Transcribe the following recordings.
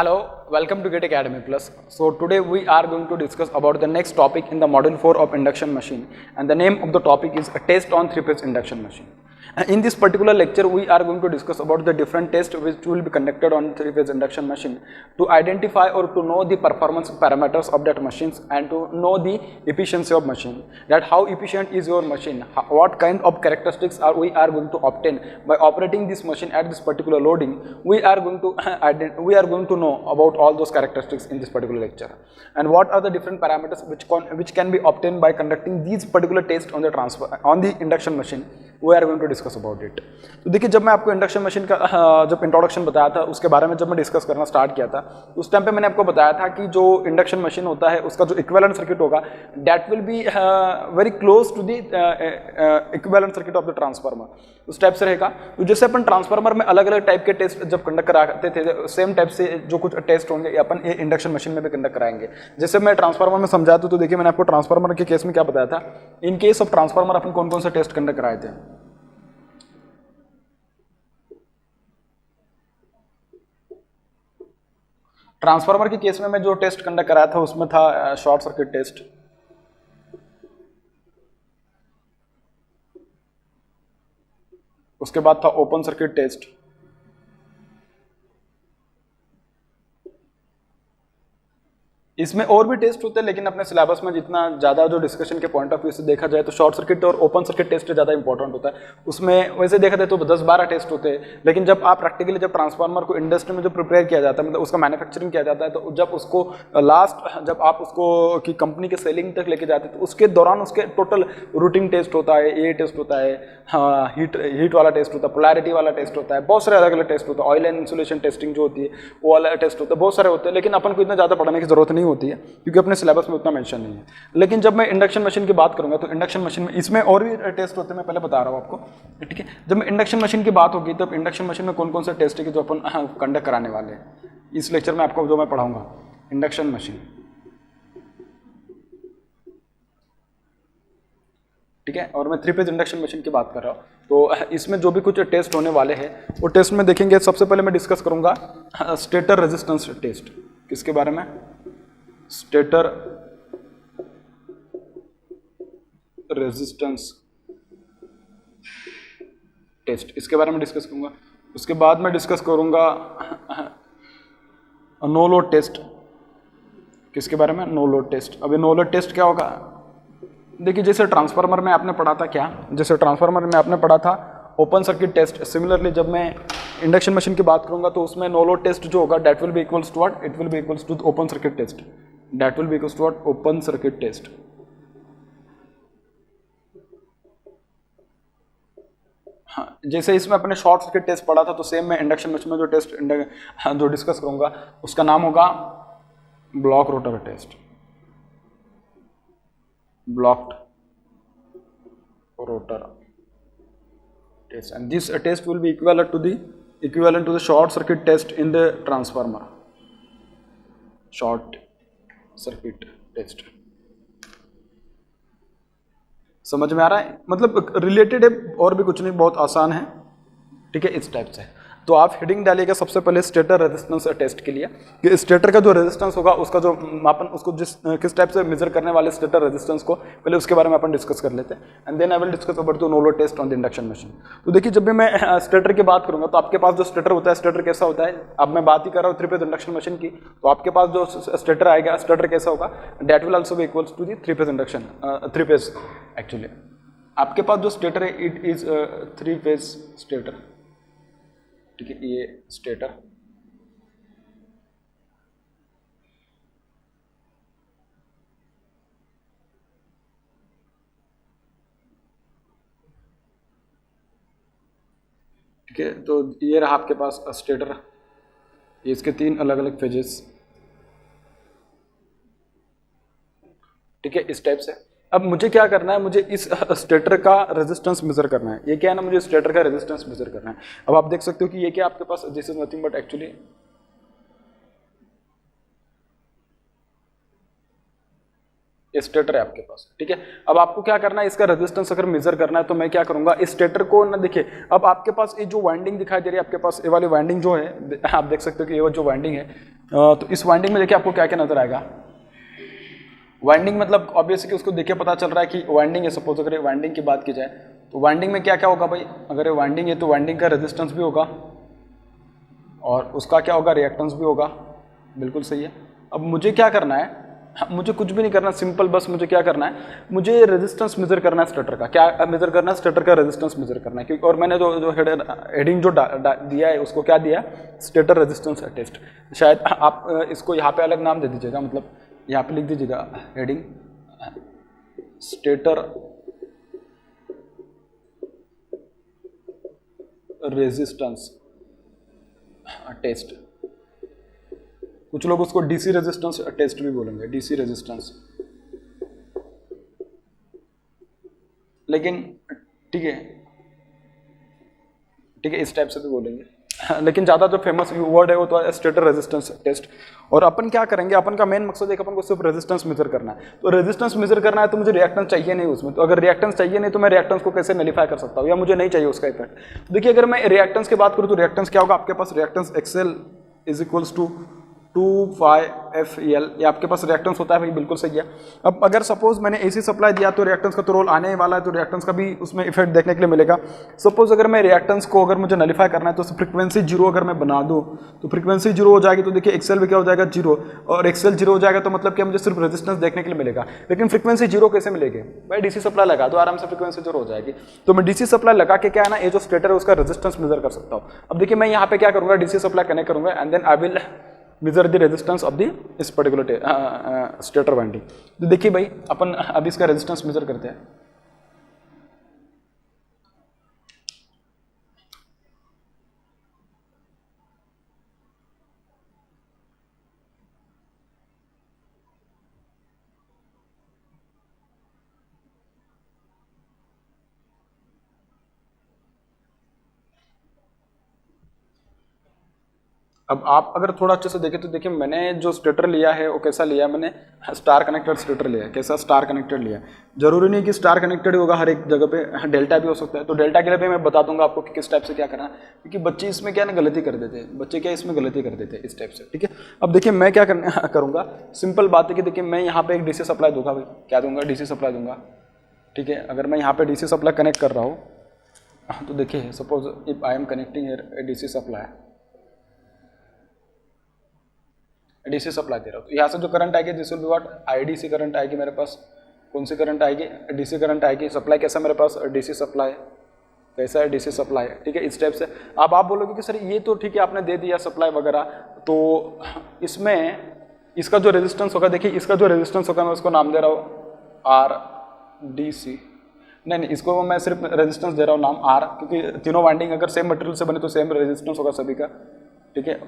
Hello, welcome to Git Academy Plus. So today we are going to discuss about the next topic in the module 4 of induction machine, and the name of the topic is a test on three-phase induction machine. In this particular lecture we are going to discuss about the different tests which will be conducted on three-phase induction machine to identify or to know the performance parameters of that machines and to know the efficiency of machine, that how efficient is your machine, what kind of characteristics we are going to obtain by operating this machine at this particular loading. We are going to know about all those characteristics in this particular lecture, and what are the different parameters which can be obtained by conducting these particular tests on the induction machine. We are going to discuss about it. तो देखिए, जब मैं आपको induction machine का जब introduction बताया था, उसके बारे में जब मैं डिस्कस करना स्टार्ट किया था, उस टाइम पे मैंने आपको बताया था कि जो इंडक्शन मशीन होता है उसका जो इक्विवेलेंट सर्किट होगा that will be very close to the equivalent circuit of the transformer, उस टाइप से रहेगा। तो जैसे अपन ट्रांसफार्मर में अलग अलग टाइप के टेस्ट जब कंडक्ट कराते थे, सेम टाइप से जो कुछ टेस्ट होंगे अपन ये इंडक्शन मशीन में भी कंडक्ट कराएंगे। जैसे मैं ट्रांसफार्मर में समझाया तो देखिए, मैंने आपको ट्रांसफार्मर के केस में क्या बताया था। इन केस ऑफ ट्रांसफार्मर अपन कौन कौन से टेस्ट कंडक्ट कराए थे। ट्रांसफार्मर के केस में मैं जो टेस्ट कंडक्ट कराया था उसमें था शॉर्ट सर्किट टेस्ट, उसके बाद था ओपन सर्किट टेस्ट, इसमें और भी टेस्ट होते हैं लेकिन अपने सिलेबस में जितना ज़्यादा जो डिस्कशन के पॉइंट ऑफ व्यू से देखा जाए तो शॉर्ट सर्किट और ओपन सर्किट टेस्ट ज़्यादा इंपॉर्टेंट होता है। उसमें वैसे देखा जाए तो 10-12 टेस्ट होते हैं, लेकिन जब आप प्रैक्टिकली जब ट्रांसफार्मर को इंडस्ट्री में जो प्रिपेयर किया जाता है, मतलब उसका मैन्युफैक्चरिंग किया जाता है, तो जब उसको जब आप उसको की कंपनी के सेलिंग तक लेके जाते हैं तो उसके दौरान उसके टोटल रूटिंग टेस्ट होता है, ये टेस्ट होता है, हीट वाला टेस्ट होता है, पोलैरिटी वाला टेस्ट होता है, बहुत सारे अलग अलग टेस्ट होता है, ऑयल एंड इंसुलेशन टेस्टिंग जो होती है वो वाला टेस्ट होता है, बहुत सारे होते हैं। लेकिन अपन को इतना ज़्यादा पढ़ने की जरूरत नहीं होती है क्योंकि अपने सिलेबस में उतना मेंशन नहीं है। लेकिन जब मैं इंडक्शन मशीन की बात करूंगा तो इंडक्शन मशीन में इसमें और भी टेस्ट होते हैं, मैं पहले बता रहा हूं आपको, ठीक है। जब मैं इंडक्शन मशीन की बात होगी तब इंडक्शन मशीन में कौन कौन से टेस्ट है कि जो अपन कंडक्ट कराने वाले हैं इस लेक्चर में आपको जो मैं पढ़ाऊंगा इंडक्शन मशीन, ठीक है। और मैं थ्री फेज इंडक्शन मशीन की बात कर रहा हूँ, तो इसमें जो भी कुछ टेस्ट होने वाले हैं वो टेस्ट में देखेंगे। सबसे पहले मैं डिस्कस करूंगा स्टेटर रेजिस्टेंस टेस्ट। किसके बारे में? स्टेटर रेजिस्टेंस टेस्ट, इसके बारे में डिस्कस करूंगा। उसके बाद मैं डिस्कस करूंगा नो लोड टेस्ट। किसके बारे में? No load test. अभी नो लोड टेस्ट क्या होगा? देखिए, जैसे ट्रांसफार्मर में आपने पढ़ा था क्या, जैसे ट्रांसफार्मर में आपने पढ़ा था ओपन सर्किट टेस्ट, सिमिलरली जब मैं इंडक्शन मशीन की बात करूंगा तो उसमें नो लोड टेस्ट जो होगा that will be equals to what? It will be equals to open circuit test. That will be equals to what? Open circuit test. हाँ, जैसे इसमें अपने शॉर्ट सर्किट टेस्ट पढ़ा था तो सेम मैं इंडक्शन मशीन में जो टेस्ट जो डिस्कस करूंगा उसका नाम होगा block rotor test. Blocked rotor test, and this test will be equivalent to the short circuit test in the transformer. Short circuit test समझ में आ रहा है? मतलब रिलेटेड है और भी कुछ नहीं, बहुत आसान है, ठीक है। इस टाइप से तो आप हेडिंग डालिएगा सबसे पहले स्टेटर रेजिस्टेंस टेस्ट के लिए कि स्टेटर का जो रेजिस्टेंस होगा उसका जो मापन उसको किस टाइप से मेजर करने वाले स्टेटर रेजिस्टेंस को, पहले उसके बारे में अपन डिस्कस कर लेते हैं। And then I will discuss about the no load test on the induction machine. तो देखिए, जब भी मैं स्टेटर की बात करूंगा तो आपके पास जो स्टेटर होता है, स्टेटर कैसा होता है? अब मैं बात ही कर रहा हूँ थ्री फेज इंडक्शन मशीन की, तो आपके पास जो स्टेटर आएगा, स्टेटर कैसा होगा? That will also be equals to the three phase induction, three phase actually आपके पास जो स्टेटर है it is three phase stator, ठीक है। ये स्टेटर, ठीक है। तो ये रहा आपके पास स्टेटर, ये इसके 3 अलग अलग फेजेस, ठीक है, इस टाइप से। अब मुझे क्या करना है? मुझे इस स्टेटर का रेजिस्टेंस मेजर करना है। ये क्या है ना, मुझे स्टेटर का रेजिस्टेंस मेजर करना है। अब आप देख सकते हो कि ये क्या आपके पास, this is nothing but actually stator है आपके पास, ठीक है। अब आपको क्या करना है, इसका रेजिस्टेंस अगर मेजर करना है तो मैं क्या करूंगा, इस स्टेटर को ना, देखिए अब आपके पास ये जो वाइंडिंग दिखाई दे रही है आपके पास, ये वाली वाइंडिंग जो है आप देख सकते हो कि ये जो वाइंडिंग है, तो इस वाइंडिंग में देखिए आपको क्या क्या नजर आएगा। वाइंडिंग मतलब ऑब्वियसली कि उसको देखिए पता चल रहा है कि वाइंडिंग है। सपोज अगर वाइंडिंग की बात की जाए तो वाइंडिंग में क्या क्या होगा भाई, अगर ये वाइंडिंग है तो वाइंडिंग का रेजिस्टेंस भी होगा और उसका क्या होगा, रिएक्टेंस भी होगा। बिल्कुल सही है। अब मुझे क्या करना है, मुझे कुछ भी नहीं करना, सिंपल बस मुझे क्या करना है, मुझे रेजिस्टेंस मेजर करना है स्टेटर का। क्या मेजर करना है, स्टेटर का रेजिस्टेंस मेजर करना है, क्योंकि और मैंने जो हेडिंग जो दिया है उसको क्या दिया, स्टेटर रेजिस्टेंस टेस्ट। शायद आप इसको यहाँ पे अलग नाम दे दीजिएगा, मतलब यहाँ पे लिख दीजिएगा हेडिंग स्टेटर रेजिस्टेंस टेस्ट। कुछ लोग उसको डीसी रेजिस्टेंस टेस्ट भी बोलेंगे, डीसी रेजिस्टेंस, लेकिन ठीक है इस टाइप से भी बोलेंगे, लेकिन ज़्यादा जो फेमस वर्ड है वो तो स्टेटर रेजिस्टेंस टेस्ट। और अपन क्या करेंगे, अपन का मेन मकसद है कि अपन को सिर्फ रेजिस्टेंस मेजर करना है। तो रेजिस्टेंस मेजर करना है तो मुझे रिएक्टेंस चाहिए नहीं उसमें, तो अगर रिएक्टेंस चाहिए नहीं तो मैं रिएक्टेंस को कैसे नलिफाई कर सकता हूँ, या मुझे नहीं चाहिए उसका इफेक्ट। देखिए अगर मैं रिएक्टेंस की बात करूँ तो रिएक्टेंस क्या होगा, आपके पास reactance XL is equals to 2πfEl, ये आपके पास रिएक्टेंस होता है भाई, बिल्कुल सही है। अब अगर सपोज मैंने एसी सप्लाई दिया तो रिएक्टेंस का तो रोल आने ही वाला है, तो रिएक्टेंस का भी उसमें इफेक्ट देखने के लिए मिलेगा। सपोज अगर मैं रिएक्टेंस को अगर मुझे नलिफाई करना है तो फ्रीक्वेंसी 0 अगर मैं बना दूं तो फ्रीक्वेंसी 0 हो जाएगी, तो देखिए एक्सएल भी क्या हो जाएगा 0, और एक्सएल 0 हो जाएगा तो मतलब क्या मुझे सिर्फ रेजिस्टेंस देखने के लिए मिलेगा। लेकिन फ्रीक्वेंसी 0 कैसे मिलेगी भाई, डीसी सप्लाई लगा दो आराम से फ्रीक्वेंसी 0 हो जाएगी। तो मैं डीसी सप्लाई लगा के क्या है ना, ये जो स्टेटर है उसका रेजिस्टेंस मेजर कर सकता हूँ। अब देखिए मैं यहाँ पे क्या करूंगा, डीसी सप्लाई कनेक्ट करूंगा and then I will measure the resistance of the इस पर्टिकुलर स्टेटर वाइंडिंग। तो देखिए भाई अपन अब इसका रेजिस्टेंस मेजर करते हैं। अब आप अगर थोड़ा अच्छे से देखें तो देखिए मैंने जो स्टेटर लिया है वो कैसा लिया, मैंने स्टार कनेक्टेड स्टेटर लिया है। कैसा, स्टार कनेक्टेड लिया। जरूरी नहीं कि स्टार कनेक्टेड ही होगा हर एक जगह पे, डेल्टा भी हो सकता है। तो डेल्टा के लिए भी मैं बता दूंगा आपको कि किस टाइप से क्या करना है, क्योंकि बच्चे इसमें क्या ना गलती कर देते हैं, बच्चे क्या इसमें गलती कर देते हैं इस टाइप से, ठीक है। अब देखिए मैं क्या करूँगा, सिंपल बात है कि देखिए मैं यहाँ पे एक डीसी सप्लाई दूंगा भाई, क्या दूंगा, डीसी सप्लाई दूंगा, ठीक है। अगर मैं यहाँ पे डीसी सप्लाई कनेक्ट कर रहा हूँ तो देखिए suppose if I am connecting here DC supply, DC supply दे रहा हूँ, तो यहाँ से जो करंट आएगी this will be what, IDC current आएगी मेरे पास। कौन सी करंट आएगी, डीसी करंट आएगी। सप्लाई कैसा मेरे पास, डीसी सप्लाई, कैसा है, डीसी सप्लाई, ठीक है। इस टाइप से अब आप बोलोगे कि सर ये तो ठीक है आपने दे दिया सप्लाई वगैरह, तो इसमें इसका जो रेजिस्टेंस होगा, देखिए इसका जो रेजिस्टेंस होगा मैं उसको नाम दे रहा हूँ आर डी सी। नहीं, इसको मैं सिर्फ रेजिस्टेंस दे रहा हूँ नाम आर, क्योंकि तीनों वाइंडिंग अगर सेम मटेरियल से बने तो सेम रेजिस्टेंस होगा सभी का, ठीक है।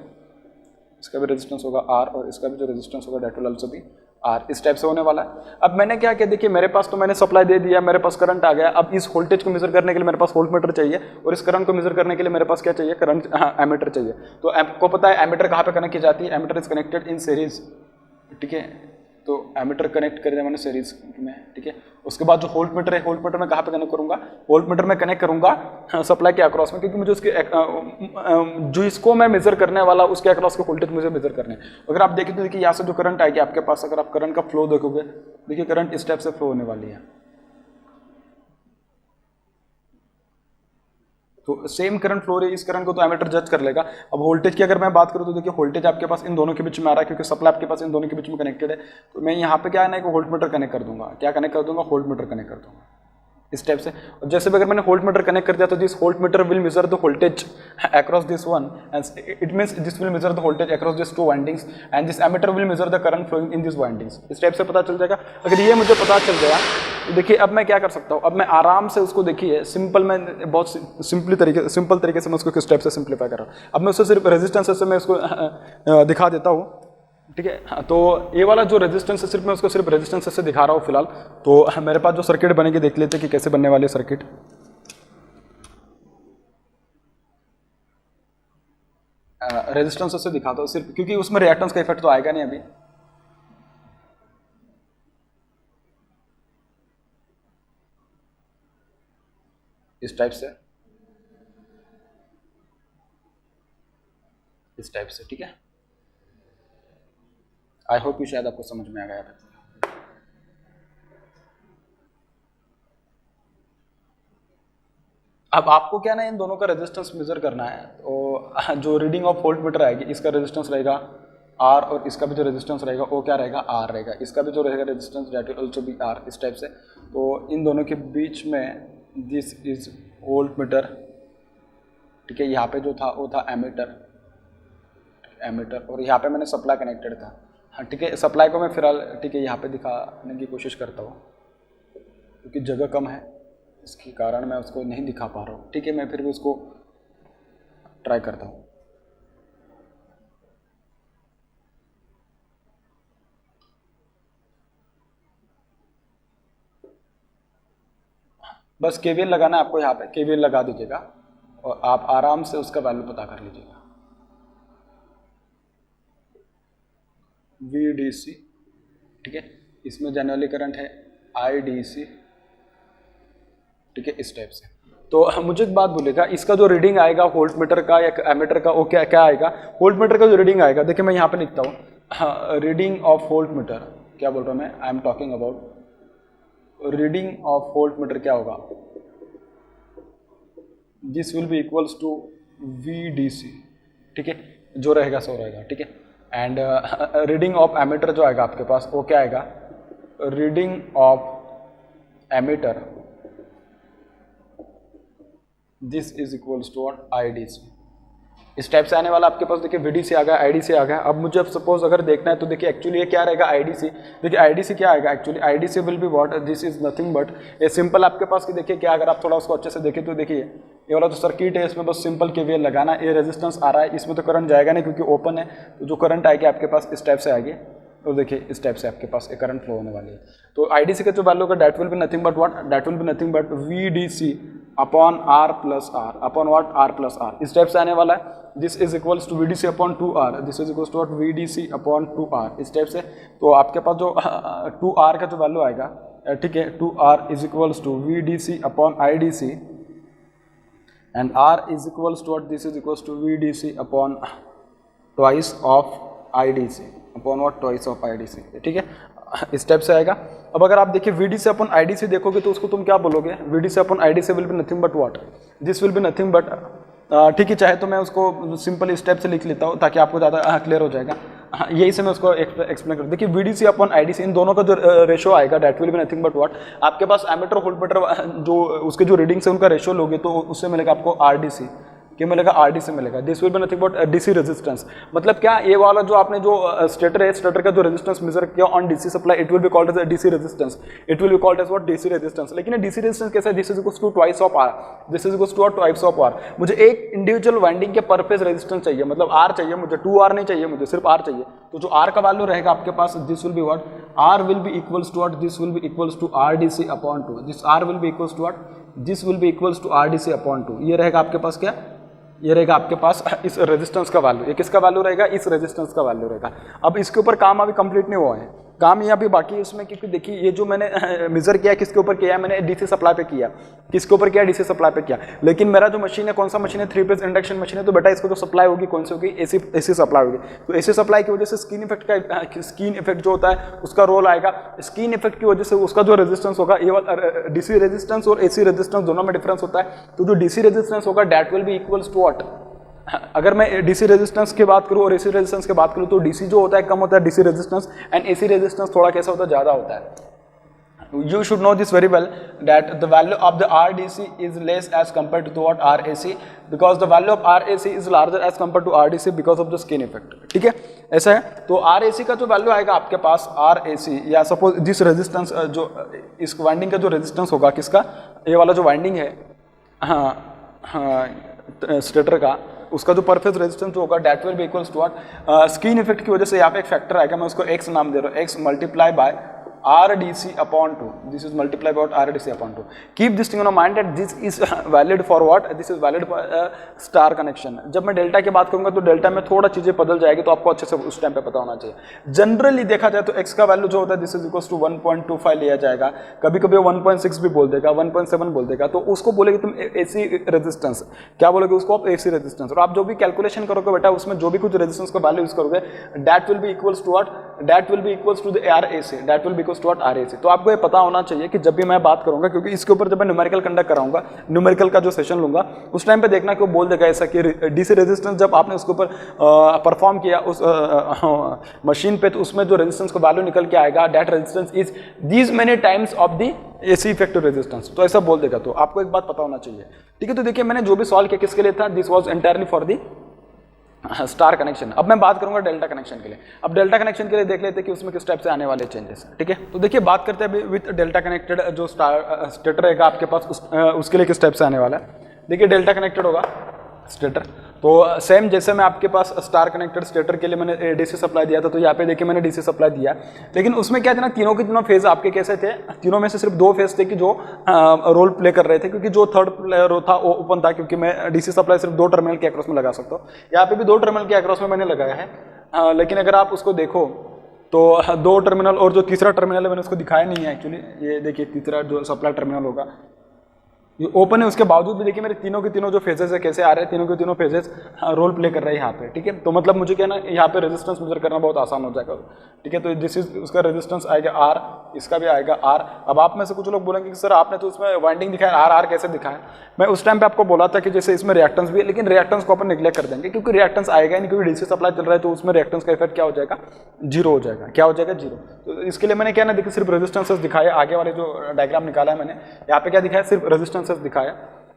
इसका भी रेजिस्टेंस होगा आर और इसका भी जो रेजिस्टेंस होगा that will also be R. इस टाइप से होने वाला है। अब मैंने क्या किया, देखिए मेरे पास तो मैंने सप्लाई दे दिया, मेरे पास करंट आ गया। अब इस वोल्टेज को मेजर करने के लिए मेरे पास वोल्ट मीटर चाहिए, और इस करंट को मेजर करने के लिए मेरे पास क्या चाहिए, करंट एमीटर चाहिए। तो आपको पता है एमीटर कहाँ पे कनेक्ट की जाती है, ammeter is connected in series, ठीक है। तो एमीटर कनेक्ट कर दिया मैंने सीरीज में, ठीक है। उसके बाद जो वोल्ट मीटर है, वोल्ट मीटर में कहाँ पे कनेक्ट करूंगा, वोल्ट मीटर में कनेक्ट करूंगा सप्लाई के अक्रॉस में, क्योंकि मुझे उसके जो इसको मैं मेजर करने वाला उसके अक्रॉस के वोल्टेज मुझे मेजर करने हैं। अगर आप देखें तो देखिए यहाँ से जो करंट आएगी आपके पास, अगर आप करंट का फ्लो देखोगे, देखिए करंट इस टाइप से फ्लो होने वाली है। तो सेम करंट फ्लो रही है, इस करंट को तो एमीटर जज कर लेगा। अब वोल्टेज की अगर मैं बात करूं तो देखिए वोल्टेज आपके पास इन दोनों के बीच में आ रहा है, क्योंकि सप्लाई आपके पास इन दोनों के बीच में कनेक्टेड है। तो मैं यहाँ पे क्या है ना, एक वोल्ट मीटर कनेक्ट कर दूंगा। क्या कनेक्ट कर दूंगा, वोल्ट मीटर कनेक्ट कर दूंगा इस टाइप से। और जैसे भी अगर मैंने वोल्ट मीटर कनेक्ट कर दिया तो this volt meter will measure the voltage across this one, and it means this will measure the voltage across this two windings, and this ammeter will measure the current flowing in this windings. इस type से पता चल जाएगा। अगर ये मुझे पता चल गया तो देखिए अब मैं क्या कर सकता हूँ, अब मैं आराम से उसको देखिए सिंपल, मैं बहुत सिंपल तरीके से मैं उसको किस टाइप से सिंप्लीफाई कर रहा हूँ। अब मैं उससे सिर्फ रेजिस्टेंस से मैं उसको दिखा देता हूँ, ठीक है। तो ये वाला जो रेजिस्टेंस है, सिर्फ मैं उसको सिर्फ रेजिस्टेंस से दिखा रहा हूँ फिलहाल। तो मेरे पास जो सर्किट बनेगी देख लेते हैं कि कैसे बनने वाली है सर्किट। रेजिस्टेंस से दिखाता हूँ सिर्फ, क्योंकि उसमें रिएक्टेंस का इफेक्ट तो आएगा नहीं अभी। इस टाइप से, इस टाइप से, ठीक है। आई होप कि शायद आपको समझ में आ गया था। अब आपको क्या ना इन दोनों का रेजिस्टेंस मेजर करना है, तो जो रीडिंग ऑफ वोल्ट मीटर आएगी इसका रेजिस्टेंस रहेगा आर, और इसका भी जो रेजिस्टेंस रहेगा वो क्या रहेगा, आर रहेगा। इसका भी जो रहेगा resistance that will also be R, इस टाइप से। तो इन दोनों के बीच में दिस इज वोल्ट मीटर, ठीक है। यहाँ पे जो था वो था एमीटर, एमीटर, और यहाँ पे मैंने सप्लाई कनेक्टेड था, हाँ ठीक है। सप्लाई को मैं फिलहाल ठीक है यहाँ पे दिखाने की कोशिश करता हूँ, क्योंकि जगह कम है इसके कारण मैं उसको नहीं दिखा पा रहा हूँ, ठीक है। मैं फिर भी उसको ट्राई करता हूँ। बस केवीएल लगाना है आपको, यहाँ पे केवीएल लगा दीजिएगा और आप आराम से उसका वैल्यू पता कर लीजिएगा। VDC, ठीक है। इसमें जनरली करंट है IDC, ठीक है, इस टाइप से। तो मुझे एक बात बोलेगा, इसका जो रीडिंग आएगा वोल्ट मीटर का या एमीटर का, वो क्या क्या आएगा। वोल्ट मीटर का जो रीडिंग आएगा, देखिए मैं यहाँ पे लिखता हूँ, हाँ, रीडिंग ऑफ वोल्ट मीटर, क्या बोल रहा हूँ मैं, I am talking about reading of volt meter क्या होगा, this will be equals to VDC, ठीक है, जो रहेगा सो रहेगा, ठीक है। एंड रीडिंग ऑफ एमीटर जो आएगा आपके पास, वो क्या आएगा, reading of ammeter this is equals to IDC, इस टाइप से आने वाला आपके पास। देखिए VDC आ गया, IDC आ गया। अब मुझे अब सपोज अगर देखना है तो देखिए एक्चुअली ये क्या रहेगा IDC, देखिए IDC क्या आएगा actually, IDC will be what, this is nothing but ये सिंपल आपके पास कि देखिए क्या, अगर आप थोड़ा उसको अच्छे से देखें तो देखिए ये वाला जो सर्किट है इसमें बस सिंपल KVL लगाना, ये रेजिस्टेंस आ रहा है, इसमें तो करंट जाएगा नहीं क्योंकि ओपन है, तो जो करंट आएगी आपके पास इस टाइप से आएगी, तो देखिए इस टाइप से आपके पास एक करंट फ्लो होने वाली है। तो IDC का जो वैल्यू होगा that will be nothing but what, that will be nothing but VDC upon R plus R upon what, R plus R, इस टाइप से आने वाला है। This is equals to VDC upon 2R, this is equals to what, VDC upon 2R, इस type से। तो आपके पास जो 2R का जो वैल्यू आएगा, ठीक है, 2R is equals to VDC upon IDC and R is equals to what, this is equals to VDC upon twice of IDC upon what, twice of IDC, ठीक है, इस टाइप से आएगा। अब अगर आप देखिए VDC अपॉन IDC देखोगे तो उसको तुम क्या बोलोगे, VDC upon IDC will be nothing but what, this will be nothing but, ठीक है, चाहे तो मैं उसको सिंपल स्टेप से लिख लेता हूँ ताकि आपको ज़्यादा क्लियर हो जाएगा। यही से मैं उसको एक्सप्लेन कर, देखिए VDC अपॉन IDC, इन दोनों का जो रेशो आएगा that will be nothing but what, आपके पास एमीटर वोल्ट मीटर जो उसके जो रीडिंग्स है उनका रेशो लोगे तो उससे मिलेगा आपको RDC, क्या मिलेगा, RDC मिलेगा। This will be nothing but DC resistance, मतलब क्या, ये वाला जो आपने जो स्टेटर है, स्टेटर का जो रेजिस्टेंस मेजर किया on DC supply, it will be called as DC resistance, it will be called as what, DC resistance. लेकिन ये DC रेजिस्टेंस कैसा है, this is equals to twice of R, this is equals to twice of R। मुझे एक individual winding के पर phase resistance चाहिए, मतलब R चाहिए मुझे, 2R नहीं चाहिए मुझे, सिर्फ R चाहिए। तो जो R का वैल्यू रहेगा आपके पास, this will be what, R will be equals to what, this will be equals to RDC upon 2, this R will be equals to what, this will be equals to RDC upon 2। ये रहेगा आपके पास क्या, ये रहेगा आपके पास इस resistance का value, ये किसका वैल्यू रहेगा, इस रेजिस्टेंस का वैल्यू रहेगा। अब इसके ऊपर काम अभी कंप्लीट नहीं हुआ है, काम ये अभी बाकी है इसमें, क्योंकि देखिए ये जो मैंने मेजर किया है किसके ऊपर किया है, मैंने DC सप्लाई पे किया, किसके ऊपर किया, DC सप्लाई पे किया। लेकिन मेरा जो मशीन है कौन सा मशीन है, 3 फेज इंडक्शन मशीन है, तो बेटा इसको जो सप्लाई होगी कौन सी होगी, AC सप्लाई होगी। तो AC सप्लाई की वजह से स्किन इफेक्ट जो होता है उसका रोल आएगा, स्किन इफेक्ट की वजह से उसका जो रेजिस्टेंस होगा, ये वाला DC रेजिस्टेंस और AC रेजिस्टेंस दोनों में डिफरेंस होता है। तो जो DC रेजिस्टेंस होगा that will be equals to what, अगर मैं DC रेजिस्टेंस की बात करूं और AC रेजिस्टेंस की बात करूं तो DC जो होता है कम होता है DC resistance, and AC resistance थोड़ा कैसा होता है, ज़्यादा होता है। You should know this very well that the value of the RDC is less as compared to what, RAC, because the value of RAC is larger as compared to RDC because of the skin effect, ठीक है, ऐसा है। तो RAC का जो value आएगा आपके पास, RAC या सपोज दिस रेजिस्टेंस, जो इस वाइंडिंग का जो रेजिस्टेंस होगा किसका, ये वाला जो वाइंडिंग है, हाँ स्टेटर का, उसका जो पर फेज रेजिस्टेंस जो होगा that will be equals to what, skin effect की वजह से यहाँ पे एक फैक्टर आएगा, मैं उसको x नाम दे रहा हूँ, x multiply by RDC upon 2. This is multiplied by what? RDC upon 2. Keep this thing on mind that this is valid for what? This is valid for star connection. जब मैं delta की बात करूंगा तो delta में थोड़ा चीजें बदल जाएगी, तो आपको अच्छे से उस टाइम पे पता होना चाहिए. जनरली देखा जाए तो x का वैल्यू जो होता है दिस इज इक्वल टू 1.25 लिया जाएगा, कभी कभी 1.6 भी बोल देगा, 1.7 बोल देगा, तो उसको बोलेगे तुम AC रेजिस्टेंस. क्या बोलोगे उसको आप? AC resistance. और आप जो भी कैलकुलेशन करोगे बेटा उसमें जो भी कुछ रेजिस्टेंस का वैल्यू यूज करोगे that will be equals to what? That will be equals to the RAC. That will be equals to what? RAC. तो आपको ये पता होना चाहिए कि जब भी मैं बात करूंगा, क्योंकि इसके ऊपर जब मैं न्यूमेरिकल कंडक्ट कराऊंगा, न्यूमेरिकल का जो सेशन लूंगा उस टाइम पे देखना कि वो बोल देगा ऐसा कि डीसी रेजिस्टेंस जब आपने उसके ऊपर परफॉर्म किया उस मशीन पे, तो उसमें जो रेजिस्टेंस का वैल्यू निकल के आएगा that resistance is these many times of the AC effective resistance. तो ऐसा बोल देगा. तो आपको एक बात पता होना चाहिए. ठीक है, तो देखिए मैंने जो भी सॉल्व किया किसके लिए था? This was entirely for the star connection. अब मैं बात करूंगा डेल्टा कनेक्शन के लिए. अब डेल्टा कनेक्शन के लिए देख लेते हैं कि उसमें किस टाइप से आने वाले चेंजेस हैं. ठीक है, तो देखिए बात करते हैं अभी विद डेल्टा कनेक्टेड जो स्टेटर रहेगा आपके पास उसके लिए किस टाइप से आने वाला है. देखिए डेल्टा कनेक्टेड होगा स्टेटर, तो सेम जैसे मैं आपके पास स्टार कनेक्टेड स्टेटर के लिए मैंने डीसी सप्लाई दिया था, तो यहाँ पे देखिए मैंने डीसी सप्लाई दिया, लेकिन उसमें क्या था ना, तीनों के तीनों फेज आपके कैसे थे? तीनों में से सिर्फ 2 फेज थे कि जो रोल प्ले कर रहे थे, क्योंकि जो थर्ड प्लेयर था वो ओपन था, क्योंकि मैं डीसी सप्लाई सिर्फ 2 टर्मिनल के अक्रॉस में लगा सकता हूँ. यहाँ पे भी 2 टर्मिनल के अक्रॉस में मैंने लगाया है, लेकिन अगर आप उसको देखो तो 2 टर्मिनल और जो तीसरा टर्मिनल है मैंने उसको दिखाया नहीं है एक्चुअली. ये देखिए तीसरा जो सप्लाई टर्मिनल होगा ये ओपन है, उसके बावजूद भी देखिए मेरे तीनों के तीनों जो फेजेस है कैसे आ रहे हैं, तीनों के तीनों फेजेस रोल प्ले कर रहे हैं यहाँ पे. ठीक है, तो मतलब मुझे क्या ना यहाँ पे रेजिस्टेंस मेजर करना बहुत आसान हो जाएगा. ठीक है, तो दिस इज उसका रेजिस्टेंस आएगा R, इसका भी आएगा R. अब आप में से कुछ लोग बोलेंगे कि सर आपने तो उसमें वाइंडिंग दिखाया, R कैसे दिखाया? मैं उस टाइम पे आपको बोला था कि जैसे इसमें रिएक्टेंस भी है, लेकिन रिएक्टेंस को अपन निगलेक्ट कर देंगे, क्योंकि रिएक्टेंस आएगा ही नहीं, क्योंकि डीसी सप्लाई चल रहा है, तो उसमें रिएक्टेंस का इफेक्ट क्या हो जाएगा? 0 हो जाएगा. क्या हो जाएगा? 0. तो इसके लिए मैंने क्या ना देखिए सिर्फ रेजिस्टेंसेस दिखाया. आगे वाले जो डायग्राम निकाला है मैंने, यहाँ पे क्या दिखाया? सिर्फ रेजिस्टेंसेस दिखाया.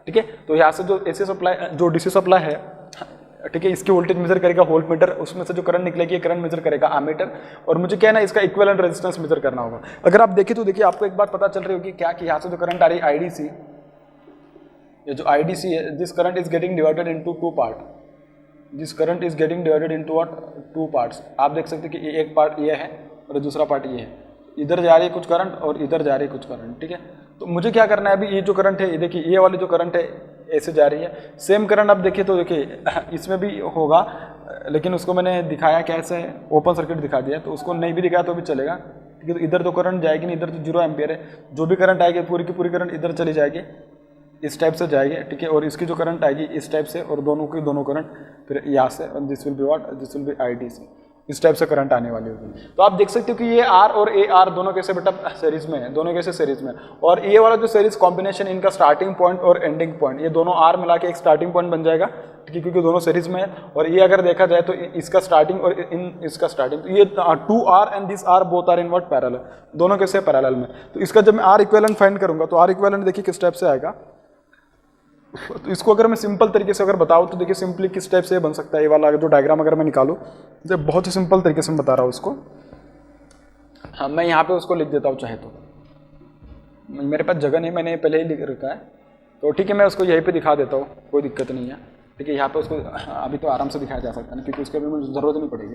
ठीक है, तो यहाँ से जो AC सप्लाई जो DC सप्लाई है, ठीक है, इसकी वोल्टेज मेजर करेगा वोल्ट मीटर, उसमें से जो करंट निकलेगी करंट मेजर करेगा एमीटर, और मुझे क्या है ना इसका इक्विवेलेंट रेजिस्टेंस मेजर करना होगा. अगर आप देखें तो देखिए आपको एक बात पता चल रही होगी क्या, कि यहाँ से जो करंट आ रही है IDC, ये जो IDC है, this current is getting divided into 2 part. This current is getting divided into what? 2 parts. आप देख सकते हैं कि एक पार्ट ये है और दूसरा पार्ट ये है. इधर जा रही है कुछ करंट और इधर जा रही है कुछ करंट. ठीक है, तो मुझे क्या करना है अभी, ये जो करंट है, ये देखिए ये वाली जो करंट है ऐसे जा रही है, सेम करंट आप देखिए तो देखिए इसमें भी होगा, लेकिन उसको मैंने दिखाया कैसे? ओपन सर्किट दिखा दिया, तो उसको नहीं भी दिखाया तो भी चलेगा. ठीक है, तो इधर तो करंट जाएगी नहीं, इधर तो 0 एम्पियर है, जो भी करंट आएगी पूरी की पूरी करंट इधर चली जाएगी, इस टाइप से जाएगी. ठीक है, और इसकी जो करंट आएगी इस टाइप से, और दोनों की दोनों करंट फिर यहाँ से, this will be what? This will B IDC. इस टाइप से करंट आने वाली होगी. तो आप देख सकते हो कि ये R और AR दोनों कैसे बेटा सीरीज में है, दोनों कैसे सीरीज में, और ये वाला जो सीरीज कॉम्बिनेशन इनका स्टार्टिंग पॉइंट और एंडिंग पॉइंट, ये दोनों R मिला के एक स्टार्टिंग पॉइंट बन जाएगा. ठीक है, क्योंकि दोनों सीरीज में है, और ये अगर देखा जाए तो इसका स्टार्टिंग और इसका स्टार्टिंग, तो ये 2R and this R both are in what? Parallel. दोनों कैसे पैरेलल में. तो इसका जब मैं R इक्विवेलेंट फाइंड करूंगा तो R इक्विवेलेंट देखिए किस टाइप से आएगा. तो इसको अगर मैं सिंपल तरीके से अगर बताऊँ तो देखिए सिंपली किस टाइप से बन सकता है. ये वाला जो डायग्राम अगर मैं निकालूँ तो बहुत ही सिंपल तरीके से मैं बता रहा हूँ उसको. हाँ, मैं यहाँ पे उसको लिख देता हूँ चाहे तो, मेरे पास जगह नहीं, मैंने पहले ही लिख रखा है, तो ठीक है मैं उसको यहीं पे दिखा देता हूँ, कोई दिक्कत नहीं है. ठीक है, यहाँ पे उसको अभी तो आराम से दिखाया जा सकता है, क्योंकि उसके अभी मुझे ज़रूरत नहीं पड़ेगी.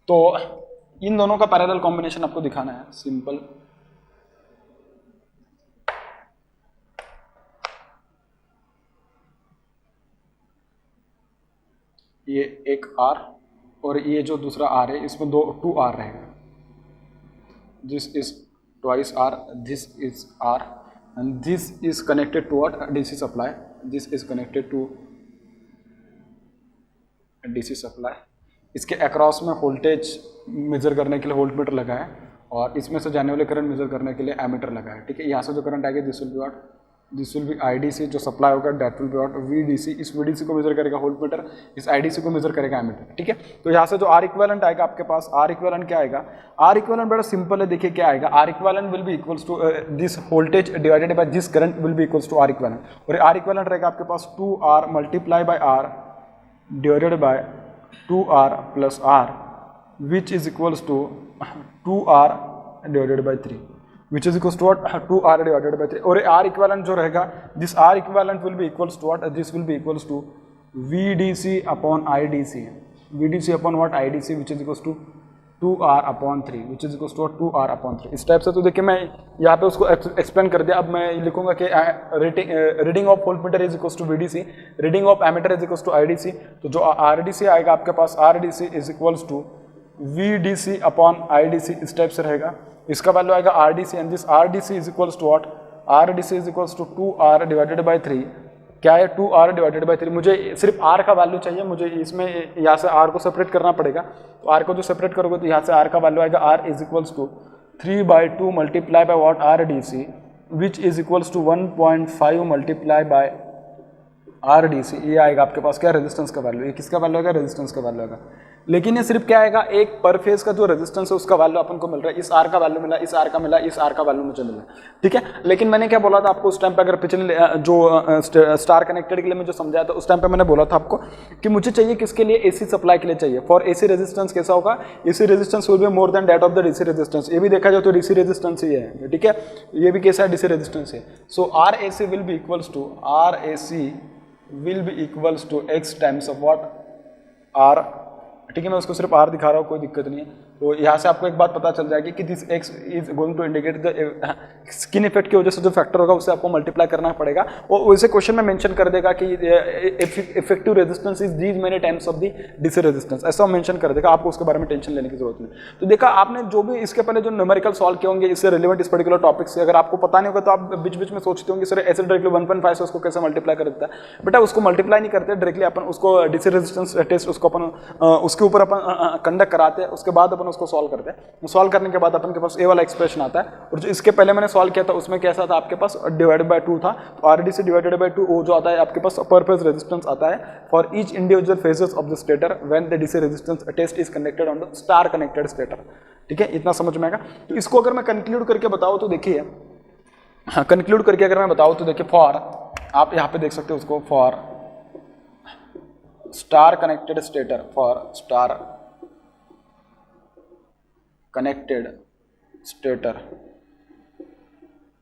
तो इन दोनों का पैरेलल कॉम्बिनेशन आपको दिखाना है, सिंपल. ये एक R और ये जो दूसरा R है इसमें 2 R रहेगा. This is twice R, this is R, and this is connected to what? DC supply. This is connected to DC supply. इसके अक्रॉस में वोल्टेज मेजर करने के लिए वोल्ट मीटर लगा है, और इसमें से जाने वाले करंट मेजर करने के लिए एमीटर लगा है. ठीक है, यहाँ से जो करंट आएगी this will be what? This will B IDC. जो सप्लाई होगा that will be what? VDC. इस VDC को मेजर करेगा वोल्ट मीटर, इस IDC को मेजर करेगा एमीटर. ठीक है, तो यहाँ से जो R इक्विवेलेंट आएगा आपके पास, R इक्विवेलेंट क्या आएगा? R इक्विवेलेंट बड़ा सिंपल है, देखिए क्या आएगा. R equivalent will be equals to this voltage divided by this current will be equals to R equivalent, और R इक्विवेलेंट रहेगा आपके पास 2R multiply by R divided by 2R plus R, which is equals to 2R divided by 3, which is equals to what? 2R divided by 3. और R equivalent जो रहेगा, this R equivalent will be equals to what? This will be equals to VDC upon IDC. VDC upon what IDC which is equals to 2R/3 which is equals to 2R/3 इस type से। तो देखिए मैं यहाँ पे उसको explain कर दिया। अब मैं लिखूंगा कि reading of voltmeter is equals to VDC, reading of ammeter is equals to IDC। तो जो RDC आएगा आपके पास, RDC is equals to VDC upon IDC इस टाइप से रहेगा। इसका वैल्यू आएगा RDC and this RDC is equals to what, RDC is equals to 2R divided by 3। क्या है 2R डिवाइडेड बाई 3। मुझे सिर्फ R का वैल्यू चाहिए, मुझे इसमें यहाँ से R को सेपरेट करना पड़ेगा। तो R को जो सेपरेट करोगे तो यहाँ से R का वैल्यू आएगा R is equals to 3/2 multiply by what RDC which is equals to 1.5 multiply by RDC। ये आएगा आपके पास क्या, रेजिस्टेंस का वैल्यू। ये किसका वैल्यू आएगा, रेजिस्टेंस का वैल्यू आएगा। लेकिन ये सिर्फ क्या आएगा, एक पर फेज का जो रेजिस्टेंस है उसका वैल्यू अपन को मिल रहा है। इस R का वैल्यू मिला, इस R का मिला, इस R का वैल्यू मुझे मिला, ठीक है। लेकिन मैंने क्या बोला था आपको उस टाइम पे, अगर पिछले जो स्टार कनेक्टेड के लिए मुझे समझाया था उस टाइम पे मैंने बोला था आपको कि मुझे चाहिए किसके लिए, AC सप्लाई के लिए चाहिए। फॉर AC रेजिस्टेंस कैसा होगा, AC resistance will be more than that of the DC resistance. ये भी देखा जाए तो DC रेजिस्टेंस ही है, ठीक है। ये भी कैसा है, DC रेजिस्टेंस है। So RAC will be equals to, RAC will be equals to X times of what R, ठीक है। मैं उसको सिर्फ R दिखा रहा हूँ, कोई दिक्कत नहीं है। तो यहाँ से आपको एक बात पता चल जाएगी कि this X is going to indicate the skin effect की वजह से जो फैक्टर होगा उससे आपको मल्टीप्लाई करना पड़ेगा। और वैसे क्वेश्चन में मेंशन कर देगा कि effective resistance is these many times of the DC resistance, ऐसा मेंशन कर देगा। आपको उसके बारे में टेंशन लेने की जरूरत नहीं। तो देखा आपने जो भी इसके पहले जो न्यूमेरिकल सॉल्व किए होंगे इससे रिलेवेंट इस पर्टिकुलर टॉपिक से, अगर आपको पता नहीं होगा तो आप बीच बीच में सोचते होंगे सर ऐसे डायरेक्टली 1.5 से उसको कैसे मल्टीप्लाई कर देता है। बेटा उसको मल्टीप्लाई नहीं करते डायरेक्टली, अपन उसको DC रेजिस्टेंस टेस्ट उसको अपन उसके ऊपर अपन कंडक्ट कराते हैं, उसके बाद अपन उसको सॉल्व करते हैं। सॉल्व करने के बाद अपन के पास ए वाला एक्सप्रेशन आता है। और जो इसके पहले मैंने सॉल्व किया था उसमें कैसा था, आपके पास डिवाइडेड बाय 2 था। तो RDC डिवाइडेड बाय 2 वो जो आता है आपके पास पर फेज रेजिस्टेंस आता है for each individual phases of the stator when the DC resistance test is connected on the star connected stator, ठीक है। इतना समझ में आएगा। तो इसको अगर मैं कंक्लूड करके बताऊँ तो देखिए, कंक्लूड करके अगर मैं बताऊँ तो देखिए फॉर, आप यहाँ पे देख सकते हो उसको, for star connected stator, for star connected stator,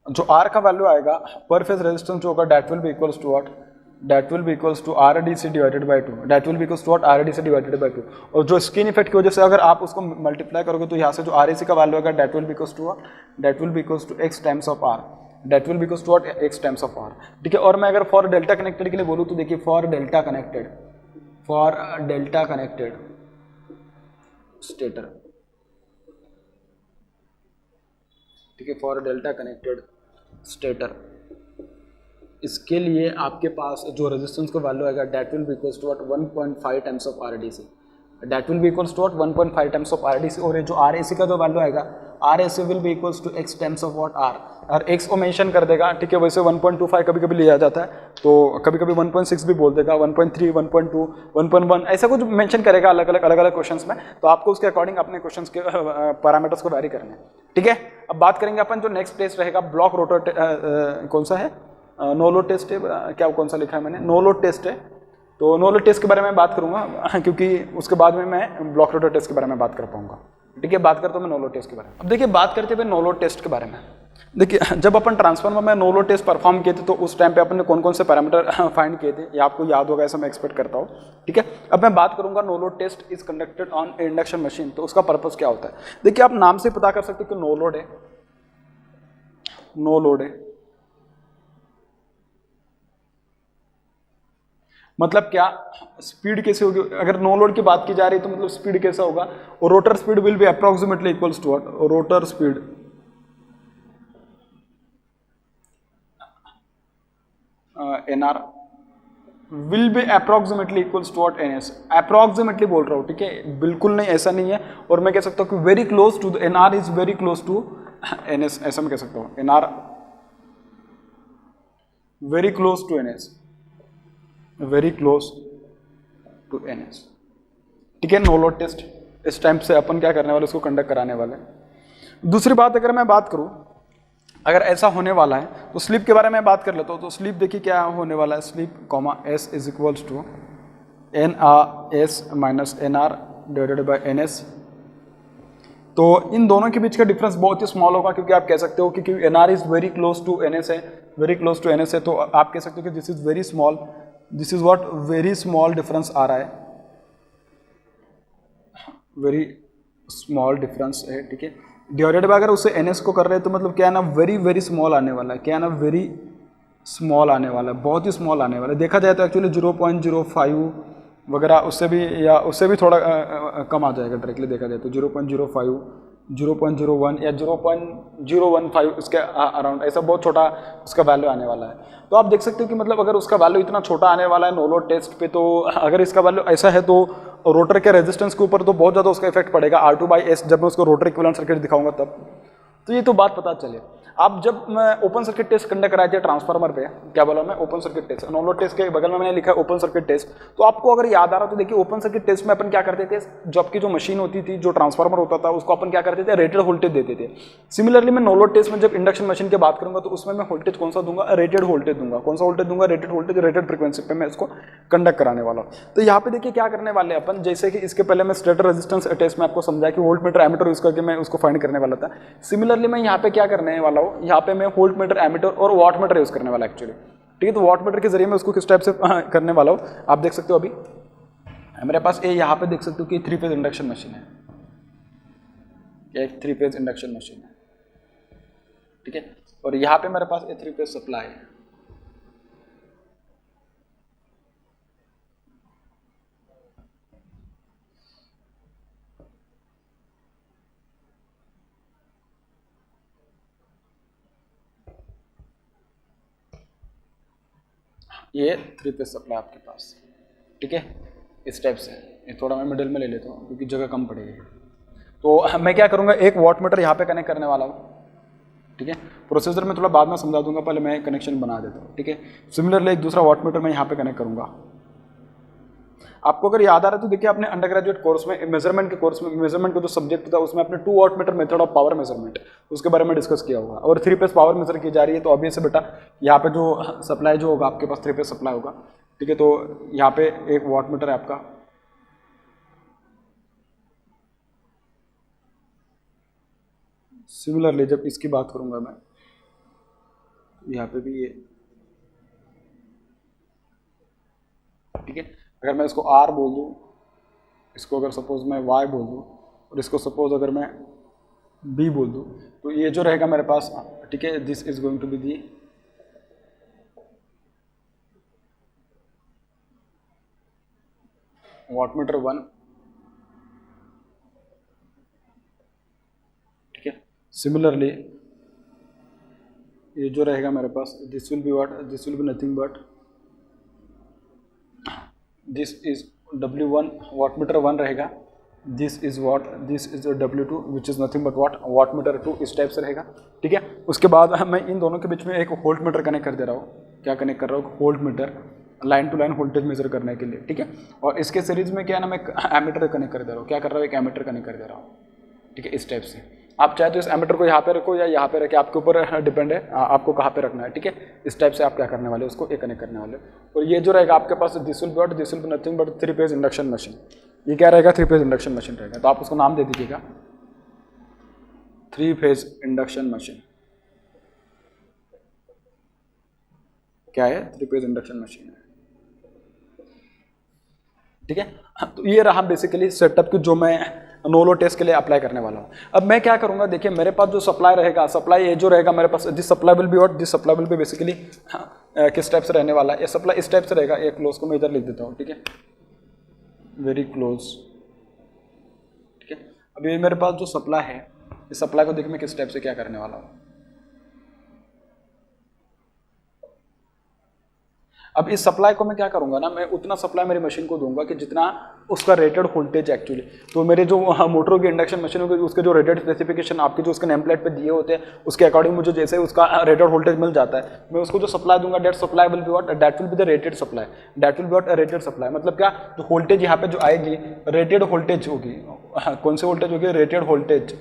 जो R का वैल्यू आएगा पर फेज रेजिस्टेंस जो होगा that will be equals to what, that will be equals to RDC divided by 2, that will be equals to what, RDC divided by 2। और जो skin effect की वजह से अगर आप उसको मल्टीप्लाई करोगे तो यहाँ से जो RAC का वैल्यू आएगा that will be equals to what, that will be equals to X times of R, that will be equals to what, X times of R, ठीक है। और मैं अगर फॉर डेल्टा कनेक्टेड के लिए बोलूँ तो देखिए फॉर डेल्टा कनेक्टेड स्टेटर, ठीक है, फॉर डेल्टा कनेक्टेड स्टेटर, इसके लिए आपके पास जो रेजिस्टेंस का वैल्यू आएगा that will be equals to what 1.5 times of RDC, that will be equals to what 1.5 times of RDC। और ये जो RAC का जो वैल्यू आएगा RAC will be equals to X times of what R, और X को mention कर देगा, ठीक है। वैसे 1.25 कभी कभी लिया जाता है, तो कभी कभी 1.6 भी बोल देगा, 1.3, 1.2, 1.1 ऐसा कुछ मेंशन करेगा अलग अलग क्वेश्चंस में। तो आपको उसके अकॉर्डिंग अपने क्वेश्चंस के पैरामीटर्स को वैरी करने हैं, ठीक है। अब बात करेंगे अपन जो नेक्स्ट टेस्ट रहेगा ब्लॉक रोटर, कौन सा है, नो लोड टेस्ट है क्या, कौन सा लिखा है मैंने, नो लोड टेस्ट है। तो नो लोड टेस्ट के बारे में बात करूंगा क्योंकि उसके बाद में मैं ब्लॉक रोटर टेस्ट के बारे में बात कर पाऊंगा, ठीक है। बात करता हूँ मैं नो लोड टेस्ट के बारे में। अब देखिए बात करते हुए नो लोड टेस्ट के बारे में, देखिए जब अपन ट्रांसफार्मर में नो लोड टेस्ट परफॉर्म किए थे तो उस टाइम पे अपन ने कौन कौन से पैरामीटर फाइंड किए थे ये आपको याद होगा, ऐसा मैं एक्सपेक्ट करता हूँ, ठीक है। अब मैं बात करूंगा no load test is conducted on induction machine, तो उसका पर्पस क्या होता है। देखिए आप नाम से पता कर सकते हो कि नो लोड है, नो लोड है मतलब क्या, स्पीड कैसे होगी, अगर नो लोड की बात की जा रही है तो मतलब स्पीड कैसा होगा, और rotor speed will be approximately equals to what, rotor speed NR will be approximately equals to what NS, approximately बोल रहा हूँ, ठीक है, बिल्कुल नहीं ऐसा नहीं है। और मैं कह सकता हूँ कि very close to NR is very close to NS, ऐसा मैं कह सकता हूँ, NR very close to NS, very close to NS, ठीक है। नो लोड टेस्ट इस टाइम से अपन क्या करने वाले, उसको कंडक्ट कराने वाले। दूसरी बात अगर मैं बात करूं, अगर ऐसा होने वाला है तो स्लिप के बारे में बात कर लेता हूं। तो स्लिप देखिए क्या होने वाला है, slip comma S is equals to NS minus NR divided by NS। तो इन दोनों के बीच का डिफरेंस बहुत ही स्मॉल होगा क्योंकि आप कह सकते हो कि NR is very close to NS है, वेरी क्लोज टू NS है, तो आप कह सकते हो कि this is very small, this is what very small difference आ रहा है, वेरी स्मॉल डिफरेंस है, ठीक है। डिवाइडेड बाय अगर उससे NS को कर रहे हैं तो मतलब क्या है ना, वेरी वेरी स्मॉल आने वाला है, क्या है ना, वेरी स्मॉल आने वाला है, बहुत ही स्मॉल आने वाला है। देखा जाए तो एक्चुअली 0.05 वगैरह उससे भी, या उससे भी थोड़ा कम आ जाएगा डायरेक्टली देखा जाए तो 0.05, 0.01 या 0.015 इसके अराउंड, ऐसा बहुत छोटा उसका वैल्यू आने वाला है। तो आप देख सकते हो कि मतलब अगर उसका वैल्यू इतना छोटा आने वाला है नो लोड टेस्ट पे, तो अगर इसका वैल्यू ऐसा है तो रोटर के रेजिस्टेंस के ऊपर तो बहुत ज़्यादा उसका इफेक्ट पड़ेगा R2/S, जब मैं उसको रोटर इक्विवेलेंट सर्किट दिखाऊंगा तब। तो ये तो बात पता चले। आप जब मैं ओपन सर्किट टेस्ट कंडक्ट कराए थे ट्रांसफार्मर पे, क्या बोला मैं, open circuit test, no load test के बगल में मैंने लिखा है ओपन सर्किट टेस्ट। तो आपको अगर याद आ रहा तो देखिए, ओपन सर्किट टेस्ट में अपन क्या करते थे, जो आपकी जो मशीन होती थी, जो ट्रांसफार्मर होता था, उसको अपन क्या करते थे, रेटेड वोल्टेज देते थे। सिमिलरली मैं नो लोड टेस्ट में जब इंडक्शन मशीन की बात करूंगा तो उसमें मैं वोल्टेज कौन सा दूंगा, रेटेड वोल्टेज दूंगा। कौन सा वोल्टेज दूंगा, रेटेड वोल्टेज, रेटेड फ्रीक्वेंसी पे मैं इसको कंडक्ट कराने वाला हूँ। तो यहाँ पे देखिए क्या करने वाले अपन, जैसे कि इसके पहले मैं स्टेटर रेजिस्टेंस टेस्ट में आपको समझाया कि वोल्ट मीटर एमीटर यूज करके मैं उसको फाइंड करने वाला था। सिमिलरली मैं यहाँ पे क्या करने वाला हूँ, यहाँ पे मैं वोल्ट मीटर, एमीटर और वाट मीटर यूज करने वाला एक्चुअली, ठीक है। तो वाट मीटर के जरिए मैं उसको किस टाइप से करने वाला हूँ, आप देख सकते हो। अभी मेरे पास ये यहाँ पे देख सकते हो कि 3 फेज इंडक्शन मशीन है, एक 3 फेज इंडक्शन मशीन है, ठीक है। और यहाँ पे मेरे पास ये 3 फेज सप्लाई है, ये 3 फेज सप्लाई आपके पास, ठीक है। इस टाइप से, ये थोड़ा मैं मिडिल में ले लेता हूँ क्योंकि जगह कम पड़ेगी। तो मैं क्या करूँगा, एक वाट मीटर यहाँ पे कनेक्ट करने वाला हूँ, ठीक है। प्रोसीजर में थोड़ा बाद में समझा दूंगा, पहले मैं कनेक्शन बना देता हूँ, ठीक है। सिमिलरली एक दूसरा वाट मीटर मैं यहाँ पे कनेक्ट करूँगा। आपको अगर याद आ रहा है तो देखिए, अपने अंडर ग्रेजुएट कोर्स में, मेजरमेंट के कोर्स में, मेजरमेंट का जो सब्जेक्ट था उसमें अपने 2 wattmeter method of power measurement, उसके बारे में डिस्कस किया होगा। और 3 फेज पावर मेजर की जा रही है, तो ऑब्वियस बेटा यहाँ पे जो सप्लाई जो होगा आपके पास 3 फेज सप्लाई होगा, ठीक है। तो यहाँ पे एक वाट मीटर है आपका, सिमिलरली जब इसकी बात करूंगा मैं, यहाँ पे भी ये, ठीक है। अगर मैं इसको R बोल दूँ, इसको अगर सपोज मैं Y बोल दूँ, और इसको सपोज अगर मैं B बोल दूँ, तो ये जो रहेगा मेरे पास, ठीक है, this is going to be the watt meter 1, ठीक है। सिमिलरली ये जो रहेगा मेरे पास, this will be what, this will be nothing but this is W1, watt meter 1 रहेगा। This is what, this is W2 which is nothing but what, watt meter 2, इस type से रहेगा, ठीक है। उसके बाद मैं इन दोनों के बीच में एक वोल्ट मीटर कनेक्ट कर दे रहा हूँ। क्या कनेक्ट कर रहा हूँ, voltmeter, line to line voltage measure करने के लिए, ठीक है। और इसके सीरीज में क्या है ना, मैं एमीटर कनेक्ट कर दे रहा हूँ। क्या कर रहा हूँ, एक एमीटर कनेक्ट कर दे रहा हूँ, ठीक है, इस टाइप से। आप चाहे तो इस एमीटर को यहाँ पे रखो या यहाँ पे रखे, आपके ऊपर डिपेंड है आपको कहाँ पे रखना है, ठीक है। इस टाइप से आप क्या करने वाले, उसको एक कनेक्ट करने वाले। और ये जो रहेगा आपके पास, this will be nothing but 3 phase induction machine. ये क्या रहेगा, 3 फेज इंडक्शन मशीन रहेगा। तो आप उसको नाम दे दीजिएगा 3 फेज इंडक्शन मशीन। क्या है, 3 फेज इंडक्शन मशीन है, ठीक है। तो ये रहा बेसिकली सेटअप की जो मैं नो लोड टेस्ट के लिए अप्लाई करने वाला हूँ। अब मैं क्या करूँगा, देखिए मेरे पास जो सप्लाई रहेगा, सप्लाई ये जो रहेगा मेरे पास, this supply will be what, this supply will be basically किस टाइप से रहने वाला है, ये सप्लाई इस टाइप से रहेगा। एक क्लोज को मैं इधर लिख देता हूँ, ठीक है, वेरी क्लोज, ठीक है। अब ये मेरे पास जो सप्लाई है, इस सप्लाई को देखिए मैं किस टाइप से क्या करने वाला हूँ। अब इस सप्लाई को मैं क्या करूंगा ना, मैं उतना सप्लाई मेरी मशीन को दूंगा कि जितना उसका रेटेड वोल्टेज एक्चुअली। तो मेरे जो मोटरों की इंडक्शन मशीन होगी, उसके जो रेटेड स्पेसिफिकेशन आपके जो उसके नेम प्लेट पे दिए होते हैं, उसके अकॉर्डिंग मुझे जैसे उसका रेटेड वोल्टेज मिल जाता है, मैं उसको जो सप्लाई दूंगा, that supply will be what, that will be the rated supply, that will be what, rated supply. मतलब क्या, जो वोल्टेज यहाँ पे जो आएगी रेटेड वोल्टेज होगी। कौन सी वोल्टेज होगी, rated voltage,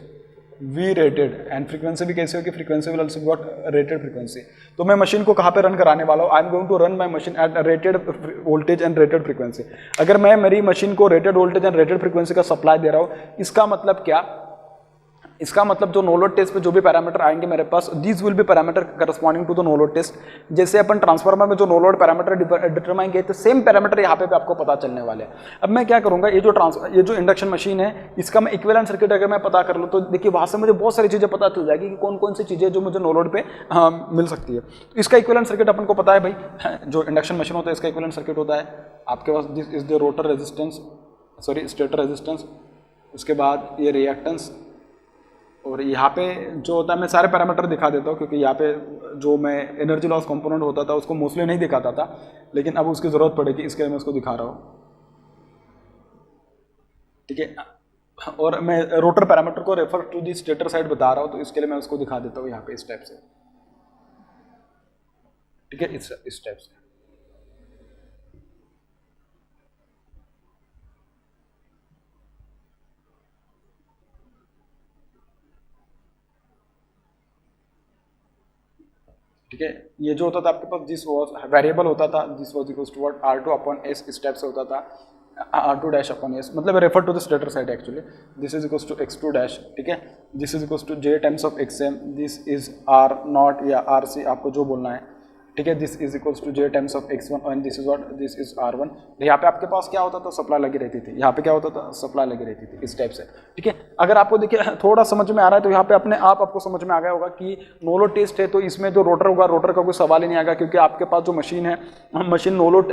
V rated. And frequency भी कैसे होगी, frequency will also got rated frequency. तो मैं मशीन को कहाँ पे रन कराने वाला हूँ, I am going to run my machine at rated voltage and rated frequency. अगर मैं मेरी मशीन को rated voltage and rated frequency का सप्लाई दे रहा हूँ, इसका मतलब क्या, इसका मतलब जो नो लोड टेस्ट पे जो भी पैरामीटर आएंगे मेरे पास, these will be parameter corresponding to the no load test. जैसे अपन ट्रांसफार्मर में जो नो लोड पैरामीटर डिटरमाइन किए थे, सेम पैरामीटर यहाँ पे भी आपको पता चलने वाले हैं। अब मैं क्या करूँगा, ये जो इंडक्शन मशीन है इसका मैं इक्विवेलेंट सर्किट अगर मैं पता कर लूँ तो देखिए वहाँ से मुझे बहुत सारी चीज़ें पता चल जाएगी कि कौन कौन सी चीज़ें जो मुझे नो लोड पे मिल सकती है। तो इसका इक्विवेलेंट सर्किट अपन को पता है भाई, जो इंडक्शन मशीन होता है इसका इक्विवेलेंट सर्किट होता है आपके पास, this is the rotor resistance, sorry stator resistance, उसके बाद ये रिएक्टेंस, और यहाँ पे जो होता है मैं सारे पैरामीटर दिखा देता हूँ क्योंकि यहाँ पे जो मैं एनर्जी लॉस कंपोनेंट होता था उसको मोस्टली नहीं दिखाता था, लेकिन अब उसकी ज़रूरत पड़ेगी इसके लिए मैं उसको दिखा रहा हूँ, ठीक है। और मैं रोटर पैरामीटर को refer to the stator side बता रहा हूँ, तो इसके लिए मैं उसको दिखा देता हूँ यहाँ पे इस टाइप से, ठीक है, इस टाइप से। ठीक है, ये जो होता था आपके पास दिस वॉज वेरिएबल होता था, this was equals to what R2 upon S, इस टाइप से होता था, R2 डैश अपॉन S, मतलब refer to the stator side actually, this is equals to X2 dash, ठीक है, this is equals to J times of XM, this is R0 या RC आपको जो बोलना है, ठीक है, this is equals to J times of X1 and this is what, this is R1। यहाँ पे आपके पास क्या होता था, सप्लाई लगी रहती थी, यहाँ पे क्या होता था, सप्लाई लगी रहती थी, इस टाइप से, ठीक है। अगर आपको देखिए थोड़ा समझ में आ रहा है तो यहाँ पे अपने आप आपको समझ में आ गया होगा कि नो लोड टेस्ट है तो इसमें जो रोटर होगा, रोटर का कोई सवाल ही नहीं आएगा, क्योंकि आपके पास जो मशीन है, मशीन नो लोड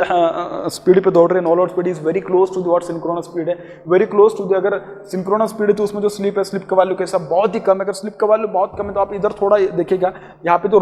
स्पीड पे दौड़ रही है, no load speed is very close to the what synchronous speed है, वेरी क्लोज टू द, अगर सिंक्रोनस स्पीड है तो उसमें जो स्लिप है, स्लिप का वैल्यू कैसा, बहुत ही कम है। अगर स्लिप का वैल्यू बहुत कम है तो आप इधर थोड़ा देखिएगा, यहाँ पे जो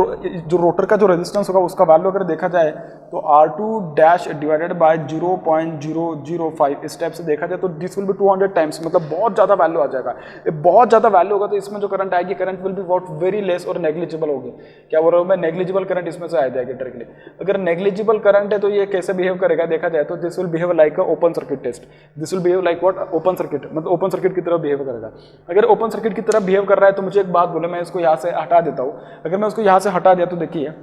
रोटर का जो रेजिस्टेंस होगा उसका वैल्यू अगर देखा जाए तो R2 डैश डिवाइडेड बाय 0.005 इस टाइप से देखा जाए तो दिस विल बी 200 टाइम्स, मतलब बहुत ज़्यादा वैल्यू आ जाएगा। बहुत ज़्यादा वैल्यू होगा तो इसमें जो करंट आएगी, current will be what very less और नेग्लिजिबल होगी। क्या बोल रहा हूँ मैं, नेग्लिजिबल करंट इसमें से आ जाएगी डायरेक्टली। अगर नेग्लिजिबल करंट है तो ये कैसे बिहेव करेगा देखा जाए तो this will behave like a open circuit test, this will behave like what, open circuit, मतलब ओपन सर्किट की तरह बिहेव करेगा। अगर ओपन सर्किट की तरह बिहेव कर रहा है तो मुझे एक बात बोले, मैं इसको यहाँ से हटा देता हूँ। अगर मैं उसको यहाँ से हटा दिया तो देखिए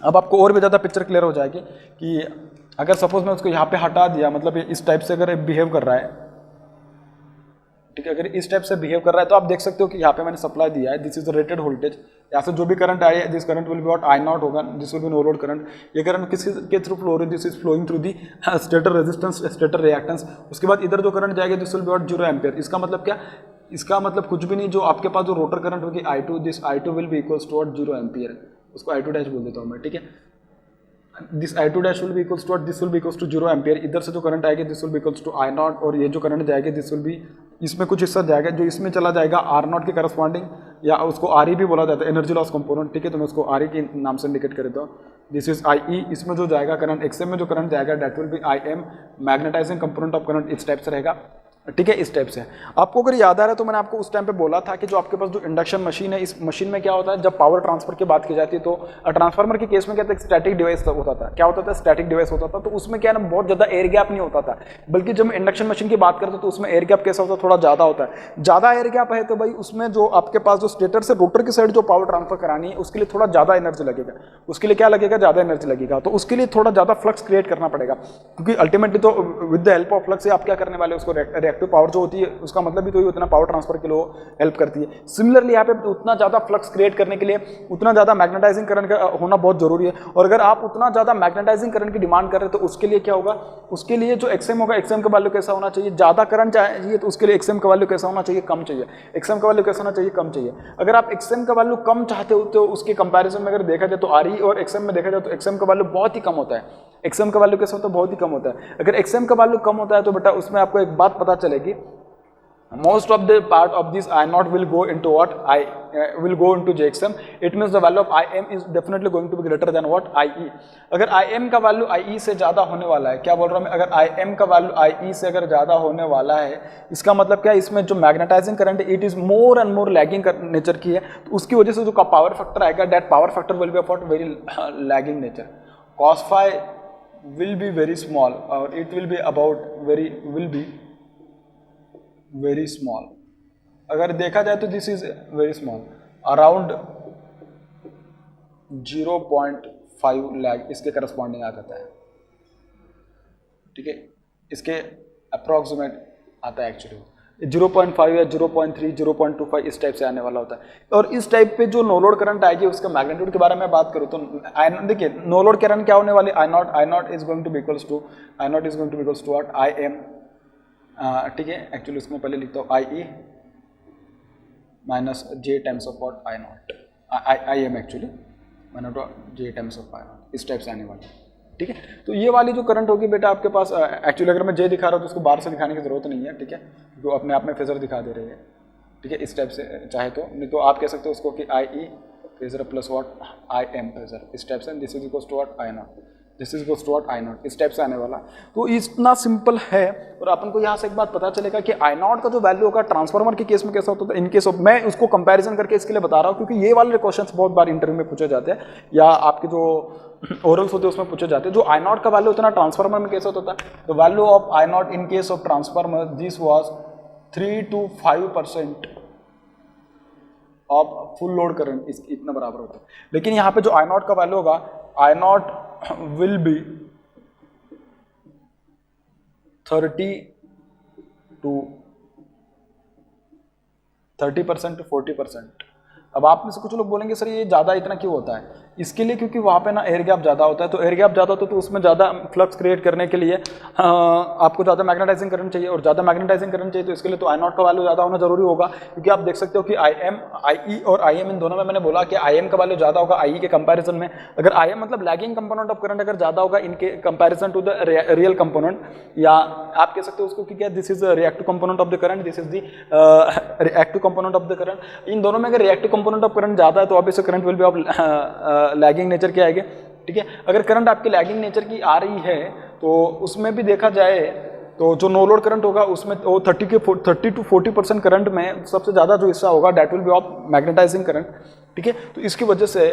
अब आपको और भी ज़्यादा पिक्चर क्लियर हो जाएगी कि अगर सपोज मैं उसको यहाँ पे हटा दिया, मतलब इस टाइप से अगर बिहेव कर रहा है, ठीक है, अगर इस टाइप से बिहेव कर रहा है तो आप देख सकते हो कि यहाँ पे मैंने सप्लाई दिया है, दिस इज रेटेड वोल्टेज, यहाँ से जो भी करंट आए this current will be what I0 होगा, this will be no load current. ये करंट किसके थ्रू फ्लो हो रही है, this is flowing through the stator resistance, stator reactance. उसके बाद इधर जो करंट जाएगा this will be what 0 ampere. इसका मतलब क्या, इसका मतलब कुछ भी नहीं, जो आपके पास जो रोटर करंट होगी I2, this I2 will be equals to 0 ampere, उसको I2 डैश बोल देता हूँ मैं, ठीक है। This I2 dash will be equals to, this will be equals to 0 ampere. इधर से जो करंट आएगी this will be equals to I0, और ये जो करंट जाएगी दिस विल बी, इसमें कुछ हिस्सा जाएगा जो इसमें चला जाएगा R0 के करस्पॉन्डिंग, या उसको RE भी बोला जाता है, एनर्जी लॉस कंपोनेंट, ठीक है, तो मैं उसको RE के नाम से इंडिकेट कर देता हूँ। दिस इज IE, इसमें जो जाएगा करंट, XM में जो करंट जाएगा that will be IM, magnetising component of current इस टाइप से रहेगा, ठीक है, इस टाइप से। आपको अगर याद आ रहा है तो मैंने आपको उस टाइम पे बोला था कि जो आपके पास जो इंडक्शन मशीन है, इस मशीन में क्या होता है, जब पावर ट्रांसफर की बात की जाती है तो ट्रांसफार्मर के केस में क्या था, एक स्टैटिक डिवाइस होता था। क्या होता था, स्टैटिक डिवाइस होता था, तो उसमें क्या है ना, बहुत ज़्यादा एयर गैप नहीं होता था, बल्कि जब इंडक्शन मशीन की बात करते तो उसमें एयर गैप कैसा होता है, थोड़ा ज़्यादा होता है। ज़्यादा एयर गैप है तो भाई उसमें जो आपके पास जो स्टेटर से रोटर की साइड जो पावर ट्रांसफर करानी है उसके लिए थोड़ा ज़्यादा एनर्जी लगेगा, उसके लिए क्या लगेगा, ज़्यादा एनर्जी लगेगा, तो उसके लिए थोड़ा ज़्यादा फ्लक्स क्रिएट करना पड़ेगा, क्योंकि अल्टीमेटली तो with the help of flux से आप क्या करने वाले, उसको रिएक्टिव पावर जो होती है उसका मतलब भी तो उतना पावर ट्रांसफर के लिए हेल्प करती है। सिमिलरली यहाँ पे उतना ज़्यादा फ्लक्स क्रिएट करने के लिए उतना ज़्यादा मैग्नेटाइजिंग करंट का होना बहुत जरूरी है, और अगर आप उतना ज़्यादा मैग्नेटाइजिंग करंट की डिमांड कर रहे हैं तो उसके लिए क्या होगा, उसके लिए जो XM होगा, XM का वैल्यू कैसा होना चाहिए, ज़्यादा करंट चाहिए तो उसके लिए XM का वैल्यू कैसा होना चाहिए, कम चाहिए। XM का वैल्यू कैसा होना चाहिए, कम चाहिए। अगर आप XM का वैल्यू कम चाहते हो तो उसके कंपैरिजन में अगर देखा जाए तो RE और XM में देखा जाए तो XM का वैल्यू बहुत ही कम होता है। XM का वैल्यू कैसा होता है, बहुत ही कम होता है। अगर XM का वैल्यू कम होता है तो बेटा उसमें आपको एक बात पता चलेगी, most of the part of this I0 will go into what, will go into JXM. It means the value of IM is definitely going to be greater than what, IE. अगर IM का value IE से ज़्यादा होने वाला है, क्या बोल रहा हूँ मैं, अगर IM का वैल्यू IE से अगर ज़्यादा होने वाला है, इसका मतलब क्या है, इसमें जो मैग्नेटाइजिंग करंट है it is more and more lagging nature की है, तो उसकी वजह से जो पावर फैक्टर आएगा, that power factor will be of very lagging nature. cos phi will be very small और it will be about very small। अगर देखा जाए तो this is very small, around 0.5 lag इसके करस्पॉन्डिंग आ जाता है, ठीक है, इसके अप्रोक्सीमेट आता है एक्चुअली। 0.5 या 0.3, 0.25 इस टाइप से आने वाला होता है। और इस टाइप पे जो नो लोड करंट आएगी उसका मैग्नीट्यूड के बारे में बात करूँ तो देखिए नो लोड करंट क्या होने वाली, I not is going to be equals to what I M, ठीक है, एक्चुअली इसमें पहले लिखता हूँ I E minus J times of what I not, I M actually minus J times of I not, इस टाइप से आने वाला, ठीक है। तो ये वाली जो करंट होगी बेटा आपके पास, एक्चुअली अगर मैं जे दिखा रहा हूँ तो उसको बाहर से दिखाने की जरूरत नहीं है, ठीक है, जो अपने आप में फेजर दिखा दे रही है, ठीक है, इस टाइप से चाहे तो, नहीं तो आप कह सकते हो उसको कि I E phasor plus what I M phasor, इस टाइप से, this is equals to what I not, this is equals to what I not, इस टाइप से आने वाला। तो इतना सिंपल है। और अपन को यहाँ से एक बात पता चलेगा कि आई नॉट का जो वैल्यू होगा ट्रांसफार्मर के केस में कैसा होता है, इन केस ऑफ, मैं उसको कंपैरिजन करके इसके लिए बता रहा हूँ क्योंकि ये वाले क्वेश्चंस बहुत बार इंटरव्यू में पूछे जाते हैं या आपके जो ओरल्स होते हैं उसमें पूछे जाते हैं। जो आई नॉट का वैल्यू होता है ना ट्रांसफार्मर में कैसे होता है, the value of I not in case of transformer this was 3 to 5% of full load current, इतना बराबर होता है। लेकिन यहाँ पे जो आई नॉट का वैल्यू होगा, आई नॉट विल बी 30% to 40%। अब आप में से कुछ लोग बोलेंगे सर ये ज़्यादा इतना क्यों होता है, इसके लिए क्योंकि वहाँ पे ना एयर गैप ज़्यादा होता है, तो एयर गैप ज़्यादा होता है तो उसमें ज़्यादा फ्लक्स क्रिएट करने के लिए आपको ज़्यादा मैग्नेटाइजिंग करंट चाहिए, और ज़्यादा मैग्नेटाइजिंग करंट चाहिए तो इसके लिए तो आई नॉट का वैल्यू ज़्यादा होना जरूरी होगा। क्योंकि आप देख सकते हो कि आई और आई एम इन दोनों में मैंने बोला कि आई एम का वैल्यू ज़्यादा होगा आई के कंपेरिजन में। अगर आई एम मतलब लैगिंग कंपोनेंट ऑफ करंट अगर ज़्यादा होगा इनके comparison to the real component, या आप कह सकते हो उसको कि क्या this is reactive component of the current, this is the reactive component of the current. इन दोनों में अगर रिएक्टिव कंपोनेंट ऑफ करंट ज़्यादा है तो obviously current will be of lagging nature के आएंगे, ठीक है। अगर करंट आपकी लैगिंग नेचर की आ रही है तो उसमें भी देखा जाए तो जो नो लोड करंट होगा उसमें वो 30 to 40% करंट में सबसे ज़्यादा जो हिस्सा होगा that will be of magnetising current, ठीक है। तो इसकी वजह से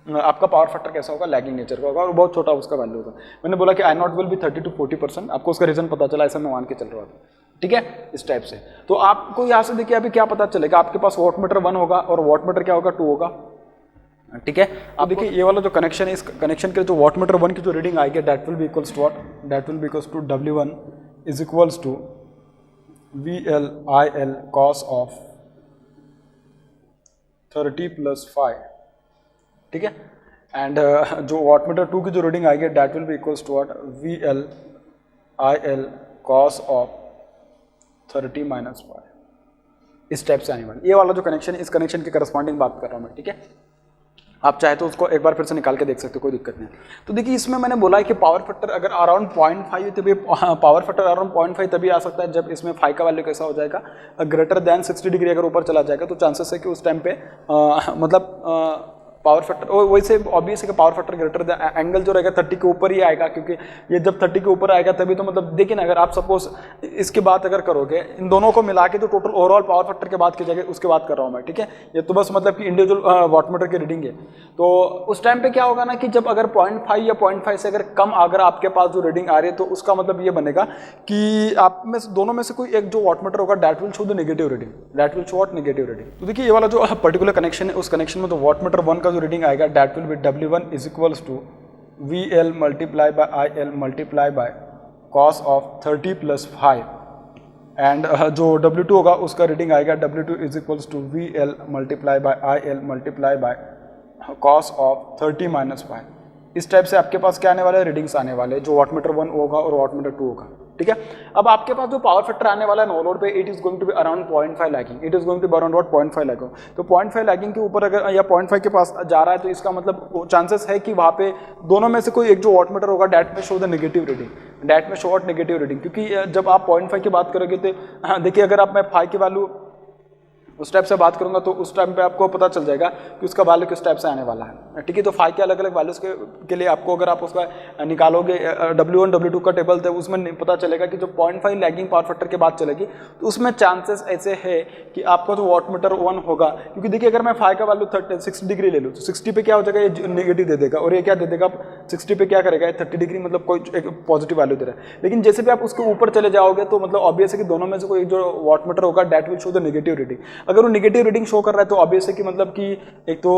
आपका पावर फैक्टर कैसा होगा, लैगिंग नेचर का होगा और बहुत छोटा उसका वैल्यू होगा। मैंने बोला कि आई नॉट विल बी 30 to 40%, आपको उसका रीजन पता चला, ऐसा मैं मान के चल रहा था, ठीक है, इस टाइप से। तो आपको यहाँ से देखिए अभी क्या पता चलेगा, आपके पास वॉटमीटर 1 होगा और वॉटमीटर क्या होगा 2 होगा, ठीक है। अब देखिए ये वाला जो कनेक्शन है, इस कनेक्शन के जो वॉटमीटर 1 की जो रीडिंग आएगी that will be equals to what, that will be equals to W1 is equals to VL cos of 30 + 5, ठीक है। एंड जो वॉटमीटर 2 की जो रीडिंग आएगी that will be equals to what, VL cos of 30 - 5, इस type से आने वाला। ये वाला जो कनेक्शन है इस कनेक्शन के करस्पॉन्डिंग बात कर रहा हूँ मैं, ठीक है। आप चाहे तो उसको एक बार फिर से निकाल के देख सकते हो, कोई दिक्कत नहीं। तो देखिए इसमें मैंने बोला है कि पावर फैक्टर अगर अराउंड 0.5 तभी पावर फैक्टर अराउंड 0.5 तभी आ सकता है जब इसमें फाई का वैल्यू कैसा हो जाएगा, ग्रेटर देन 60 डिग्री अगर ऊपर चला जाएगा तो चांसेस है कि उस टाइम पे मतलब पावर फैक्टर वैसे ऑब्वियस है कि पावर फैक्टर ग्रेटर एंगल जो रहेगा 30 के ऊपर ही आएगा, क्योंकि ये जब 30 के ऊपर आएगा तभी तो मतलब देखिए ना, अगर आप सपोज इसकी बात अगर करोगे इन दोनों को मिला के तो टोटल ओवरऑल पावर फैक्टर की बात की जाएगी, उसके बात कर रहा हूँ मैं, ठीक है। ये तो बस मतलब कि इंडिविजुअल वॉटमीटर की रीडिंग है। तो उस टाइम पे क्या होगा ना कि जब अगर 0.5 या 0.5 से अगर कम अगर आपके पास जो रीडिंग आ रही है तो उसका मतलब ये बनेगा कि आप में दोनों में से कोई एक जो वॉटमीटर होगा that will show the negative reading, that will show what, negative reading. तो देखिए ये वाला जो पर्टिकुलर कनेक्शन है उस कनेक्शन में तो वॉटमीटर 1 का जो रीडिंग आएगा that will be W1 is equals to VL multiplied by IL multiplied by cos of 30 + 5 and जो W2 होगा उसका रीडिंग आएगा W2 is equals to VL multiplied by IL multiplied by cos of 30 - 5। इस type से आपके पास क्या आने वाले रीडिंग्स आने वाले जो वॉटमीटर 1 होगा और वॉटमीटर 2 होगा, ठीक है। अब आपके पास जो पावर फैक्टर आने वाला है नो लोड पे it is going to be around 0.5 lagging, it is going to be around 0.5 lagging. तो 0.5 लैगिंग के ऊपर अगर या 0.5 के पास जा रहा है तो इसका मतलब चांसेस है कि वहाँ पे दोनों में से कोई एक जो वॉटमीटर होगा डैट में show the negative reading, that में शो व्हाट, नेगेटिव रीडिंग। क्योंकि जब आप 0.5 की बात करोगे तो देखिए अगर आप मैं 5 की वैल्यू उस टाइप से बात करूंगा तो उस टाइम पे आपको पता चल जाएगा कि उसका वैल्यू किस टाइप से आने वाला है, ठीक है। तो 5 के अलग अलग वैल्यूज के लिए आपको अगर आप उसका निकालोगे W1 W2 का टेबल तो उसमें पता चलेगा कि जो 0.5 लैगिंग पावर फैक्टर के बाद चलेगी तो उसमें चांसेस ऐसे है कि आपका जो वॉटमीटर 1 होगा, क्योंकि देखिए अगर मैं 5 का वैल्यू 60 डिग्री ले लूँ तो 60 पे क्या हो जाएगा, ये नेगेटिव दे देगा और ये क्या दे देगा 60 पे क्या करेगा 30 डिग्री, मतलब कोई एक पॉजिटिव वैल्यू दे रहा है। लेकिन जैसे भी आप उसके ऊपर चले जाओगे तो मतलब ऑब्वियस है कि दोनों में से कोई जो वॉटमीटर होगा that will show the negative reading. अगर वो निगेटिव रीडिंग शो कर रहा है तो ऑब्वियस है कि मतलब कि एक तो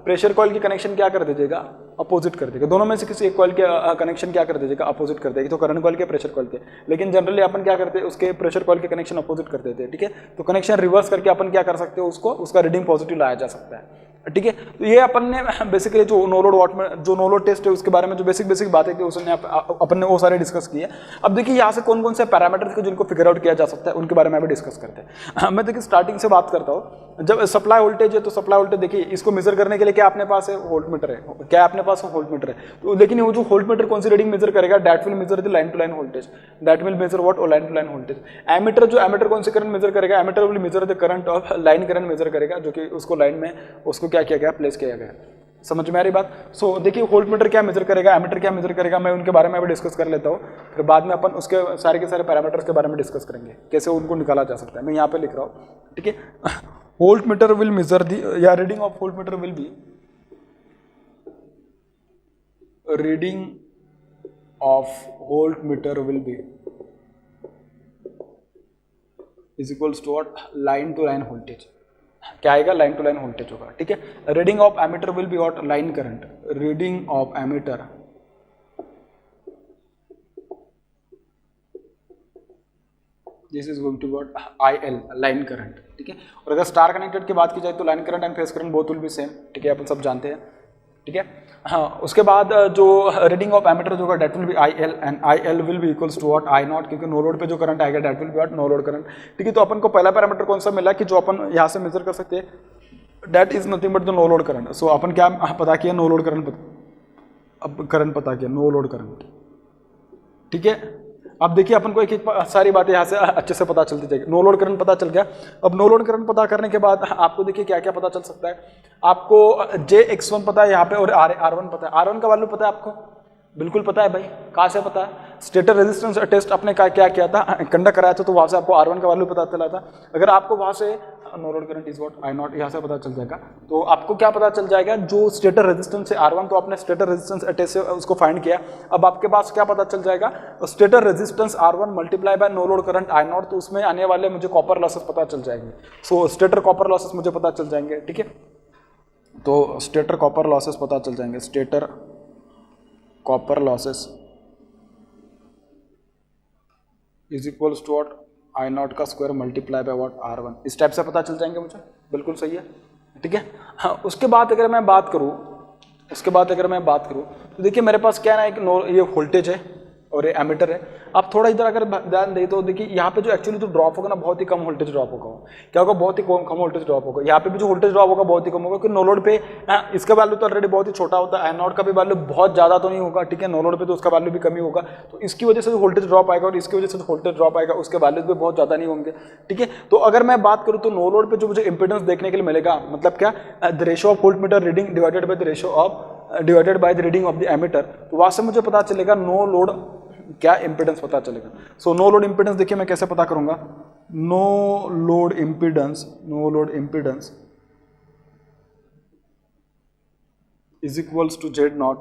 प्रेशर कॉइल की कनेक्शन क्या कर दीजिएगा, अपोजिट कर देगा। दोनों में से किसी एक कॉइल के कनेक्शन क्या कर दीजिएगा, अपोजिट कर देगा, तो करंट कॉइल के, प्रेशर कॉइल के। लेकिन जनरली अपन क्या करते हैं, उसके प्रेशर कॉइल के कनेक्शन अपोजिट कर देते हैं, ठीक है। तो कनेक्शन रिवर्स करके अपन क्या कर सकते हो, उसको उसका रीडिंग पॉजिटिव लाया जा सकता है, ठीक है। तो ये अपन ने बेसिकली जो नो लोड वाट में जो नो लोड टेस्ट है उसके बारे में जो बेसिक बातें थी उसने अपन ने वो सारे डिस्कस किए। अब देखिए यहाँ से कौन कौन से पैरामीटर्स के जिनको फिगर आउट किया जा सकता है उनके बारे में भी डिस्कस करते हैं। मैं देखिए स्टार्टिंग से बात करता हूँ। जब सप्लाई वोल्टेज है तो सप्लाई वोल्टेज देखिए इसको मेजर करने के लिए क्या अपने पास है, वोल्ट मीटर है, क्या अपने पास वोल्ट मीटर है। तो लेकिन वो जो वोल्ट मीटर कौन सी रीडिंग मेजर करेगा, that will measure the line to line voltage, that will measure what, line to line voltage. Ammeter जो एमीटर कौन सी करंट मेजर करेगा, ammeter will measure the current of line, current measure करेगा जो कि उसको line में उसको क्या किया गया, प्लेस किया गया। समझ में आ रही बात। सो देखिए वोल्ट मीटर क्या मेजर करेगा, एमीटर क्या मेजर करेगा, मैं उनके बारे में भी डिस्कस कर लेता हूँ, फिर बाद में अपन उसके सारे के सारे पैरामीटर्स के बारे में डिस्कस करेंगे कैसे उनको निकाला जा सकता है। मैं यहाँ पे लिख रहा हूँ, ठीक है। Volt metre will measure the, या reading of volt meter will be, reading of volt meter will be is equals to what, line to line voltage. क्या आएगा, लाइन टू लाइन वोल्टेज होगा, ठीक है। Reading of ammeter will be what, line current, reading of ammeter this is going to what, IL, line current, ठीक है। और अगर star connected की बात की जाए तो line current and phase current both will be same, ठीक है, अपन सब जानते हैं, ठीक है। हाँ, उसके बाद जो रीडिंग ऑफ एमीटर जो होगा that will be IL, and IL will be equals to what, I naught, क्योंकि नो लोड पे जो करंट आएगा that will be what, no load current, ठीक है। तो अपन को पहला पैरामीटर कौन सा मिला कि जो अपन यहाँ से मेजर कर सकते हैं, that is nothing but the no load current. So अपन क्या पता किया, नो लोड करंट, अब करंट पता किया, नो लोड करंट, ठीक है। अब देखिए अपन को एक एक सारी बातें यहाँ से अच्छे से पता चलती जाएगी। नो लोड करंट पता चल गया। अब नो लोड करंट पता करने के बाद आपको देखिए क्या क्या पता चल सकता है। आपको JX1 पता है यहाँ पे, और R1 पता है। R1 का वैल्यू पता है आपको, बिल्कुल पता है भाई। कहाँ से पता है, स्टेटर रेजिस्टेंस टेस्ट अपने क्या किया था, कंडक्ट कराया था, तो वहाँ से आपको R1 का वैल्यू पता चला था। अगर आपको वहाँ से no load current is what, I naught, यहाँ से पता चल जाएगा। तो आपको क्या पता चल जाएगा, जो स्टेटर रेजिस्टेंस है R1, तो आपने स्टेटर रेजिस्टेंस टेस्ट से उसको फाइंड किया। अब आपके पास क्या पता चल जाएगा, stator resistance R1 multiply by no load current I naught, तो उसमें आने वाले मुझे कॉपर लॉसेस पता चल जाएंगे। सो स्टेटर कॉपर लॉसेस मुझे पता चल जाएंगे, ठीक है। तो स्टेटर कॉपर लॉसेस पता चल जाएंगे, stator copper losses is equals to what, I not का square multiply by what, R1। इस टाइप से पता चल जाएंगे मुझे, बिल्कुल सही है, ठीक है। हाँ, उसके बाद अगर मैं बात करूँ तो देखिए मेरे पास क्या है ना, एक ये वोल्टेज है और ये एमीटर है। आप थोड़ा इधर अगर ध्यान दें तो देखिए यहाँ पे जो एक्चुअली जो ड्रॉप होगा ना, बहुत ही कम वोल्टेज ड्रॉप होगा। क्या होगा, बहुत ही कम वोल्टेज ड्रॉप होगा। यहाँ पे भी जो वोल्टेज ड्रॉप होगा बहुत ही कम होगा, क्योंकि नो लोड पे इसका वैल्यू तो ऑलरेडी बहुत ही छोटा होता है, I नॉट का भी वैल्यू बहुत ज़्यादा तो नहीं होगा, ठीक है। नो लोड पे तो उसका वैल्यू भी कम ही होगा। तो इसकी वजह से जो वोल्टेज ड्रॉप आएगा और इसकी वजह से जो वोल्टेज ड्रॉप आएगा उसके वैल्यूज भी बहुत ज़्यादा नहीं होंगे, ठीक है। तो अगर मैं बात करूँ तो नो लोड पे जो मुझे इंपीडेंस देखने के लिए मिलेगा, मतलब क्या, the ratio of volt meter reading divided by the ratio of divided by the reading of the ammeter, तो वहाँ से मुझे पता चलेगा नो लोड क्या इंपीडेंस पता चलेगा। सो नो लोड इंपीडेंस देखिए मैं कैसे पता करूंगा, no load impedance is equals to Z naught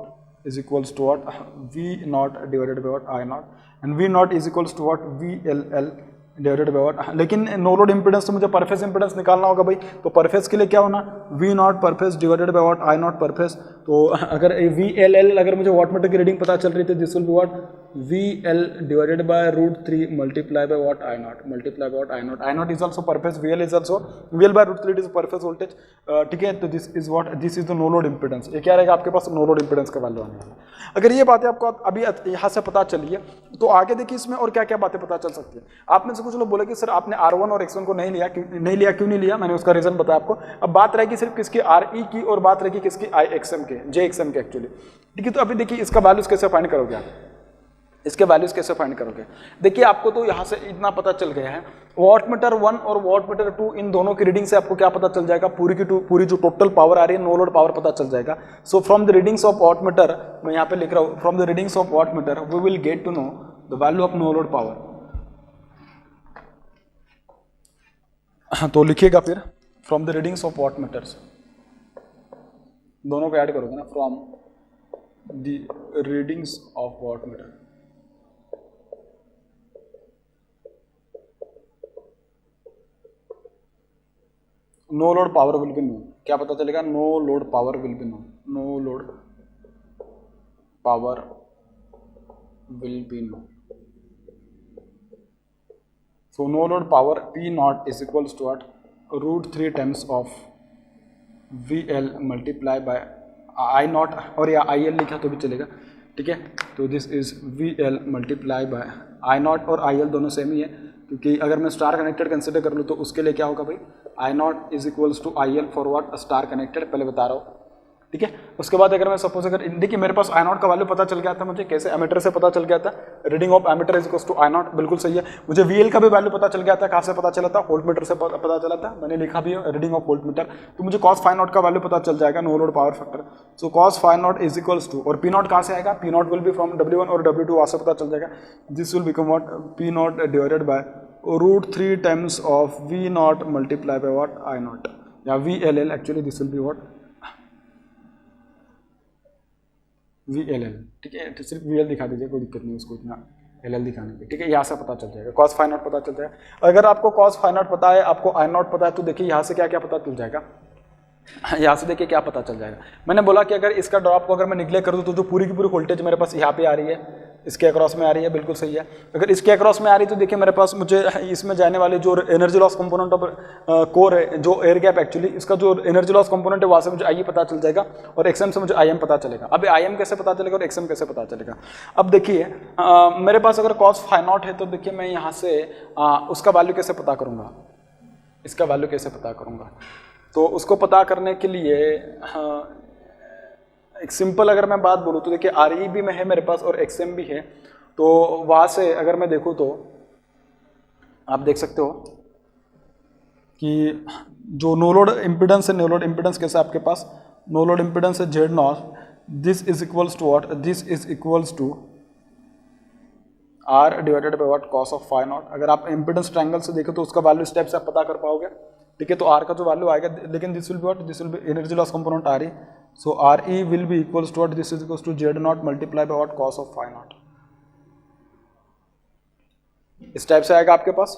is equals to what, V naught divided by what, I naught, and V naught is equals to what, VLL divided by what. लेकिन no load impedance तो मुझे पर phase impedance निकालना होगा भाई। तो पर phase के लिए क्या होना, V नॉट पर phase divided by what, I not पर फेज। तो अगर VLL अगर मुझे वाटमीटर की रीडिंग पता चल रही थी, this will be what, VL divided by √3 multiply by what, I not, multiply by what, I not. I not is also per phase, VL is also, VL by √3 is per phase voltage, ठीक है। तो this is what, this is the no load impedance. ये क्या रहेगा आपके पास, no load impedance का value आने वाला। अगर ये बातें आपको अभी यहाँ से पता चली है तो आगे देखिए इसमें और क्या क्या बातें पता चल सकती है। आप में से कुछ लोग बोले कि सर आपने R1 और X1 को नहीं लिया, क्यों नहीं लिया, मैंने उसका रीजन बताया आपको। अब बात रहेगी सिर्फ किसकी, RE की, और बात रहेगी किसकी, IXM के, JXM के एक्चुअली, ठीक है। तो अभी देखिए इसका वैल्यूज कैसे फाइंड करोगे आप, इसके वैल्यूज कैसे फाइंड करोगे। देखिए आपको तो यहाँ से इतना पता चल गया है, वॉटमीटर 1 और वॉटमीटर 2 इन दोनों की रीडिंग से आपको क्या पता चल जाएगा, पूरी जो टोटल पावर आ रही है, नो लोड पावर पता चल जाएगा। So from the readings of wattmeter, मैं यहाँ पे लिख रहा हूँ, from the readings of wattmeter we will get to know the value of no load power. तो लिखिएगा फिर, from the readings of wattmeters, दोनों को ऐड करोगे ना, from the readings of wattmeter, no load power will be no, क्या पता चलेगा, no load power will be no, no load power will be no. So no load power P naught is equals to what, root 3 times of VL multiply by I naught, और या IL लिखा तो भी चलेगा, ठीक है. तो this is VL multiply by I naught, और IL दोनों सेम ही है, क्योंकि अगर मैं स्टार कनेक्टेड कंसिडर कर लूँ तो उसके लिए क्या होगा भाई, I naught is equals to IL for what, star connected, पहले बता रहा हूँ, ठीक है. उसके बाद अगर मैं सपोज अगर देखिए मेरे पास I0 का वैल्यू पता चल गया था, मुझे कैसे एमीटर से पता चल गया था, reading of ammeter is equals to I0, बिल्कुल सही है. मुझे VL का भी वैल्यू पता चल गया था, कहाँ से पता चला था, वोल्ट मीटर से पता चला था, मैंने लिखा भी है रीडिंग ऑफ वोल्ट मीटर. तो मुझे cos phi नॉट का वैल्यू पता चल जाएगा, no load power factor. So cos phi naught is equals to, और P नॉट कहाँ से आएगा, P naught will be from W1 और W2, वहाँ से पता चल जाएगा. This will become what, P naught divided by root 3 times of V naught multiply by what, I0, या VLL, actually this will be what, VLL, ठीक है. तो सिर्फ VL दिखा दीजिए, कोई दिक्कत नहीं उसको इतना LL दिखाने की, ठीक है. यहाँ से पता चल जाएगा, cos phi नॉट पता चल जाएगा. अगर आपको cos phi नॉट पता है, आपको I0 पता है, तो देखिए यहाँ से क्या क्या पता चल जाएगा, यहाँ से देखिए क्या पता चल जाएगा. मैंने बोला कि अगर इसका ड्रॉप को अगर मैं निगलेक्ट कर दूँ तो जो पूरी की पूरी वोल्टेज मेरे पास यहाँ पे आ रही है, इसके अक्रॉस में आ रही है, बिल्कुल सही है. अगर इसके अक्रॉस में आ रही है तो देखिए मेरे पास, मुझे इसमें जाने वाले जो energy loss component of core है, जो एयर गैप एक्चुअली, इसका जो एनर्जी लॉस कंपोनेंट है वहाँ से मुझे आई पता चल जाएगा, और XM से मुझे IM पता चलेगा. अब IM कैसे पता चलेगा और XM कैसे पता चलेगा. अब देखिए मेरे पास अगर cos phi नॉट है, तो देखिए मैं यहाँ से उसका वैल्यू कैसे पता करूँगा, इसका वैल्यू कैसे पता करूँगा. तो उसको पता करने के लिए एक सिंपल अगर मैं बात बोलूँ तो देखिए RE भी में है मेरे पास और XM भी है. तो वहाँ से अगर मैं देखूँ तो आप देख सकते हो कि जो नो लोड इम्पिडेंस है, नो लोड इम्पिडेंस कैसे आपके पास, नो लोड इम्पिडेंस है Z0, this is equals to what, this is equals to R divided by what, cos of phi naught. अगर आप इम्पिडेंस ट्रायंगल से देखो तो उसका वैल्यू स्टेप से आप पता कर पाओगे, ठीक है. तो R का जो वैल्यू आएगा, लेकिन this will be what, this will be energy loss component RE. So RE will be equals to what, this is equals to Z0 multiply by what, cos of phi naught. इस type से आएगा आपके पास.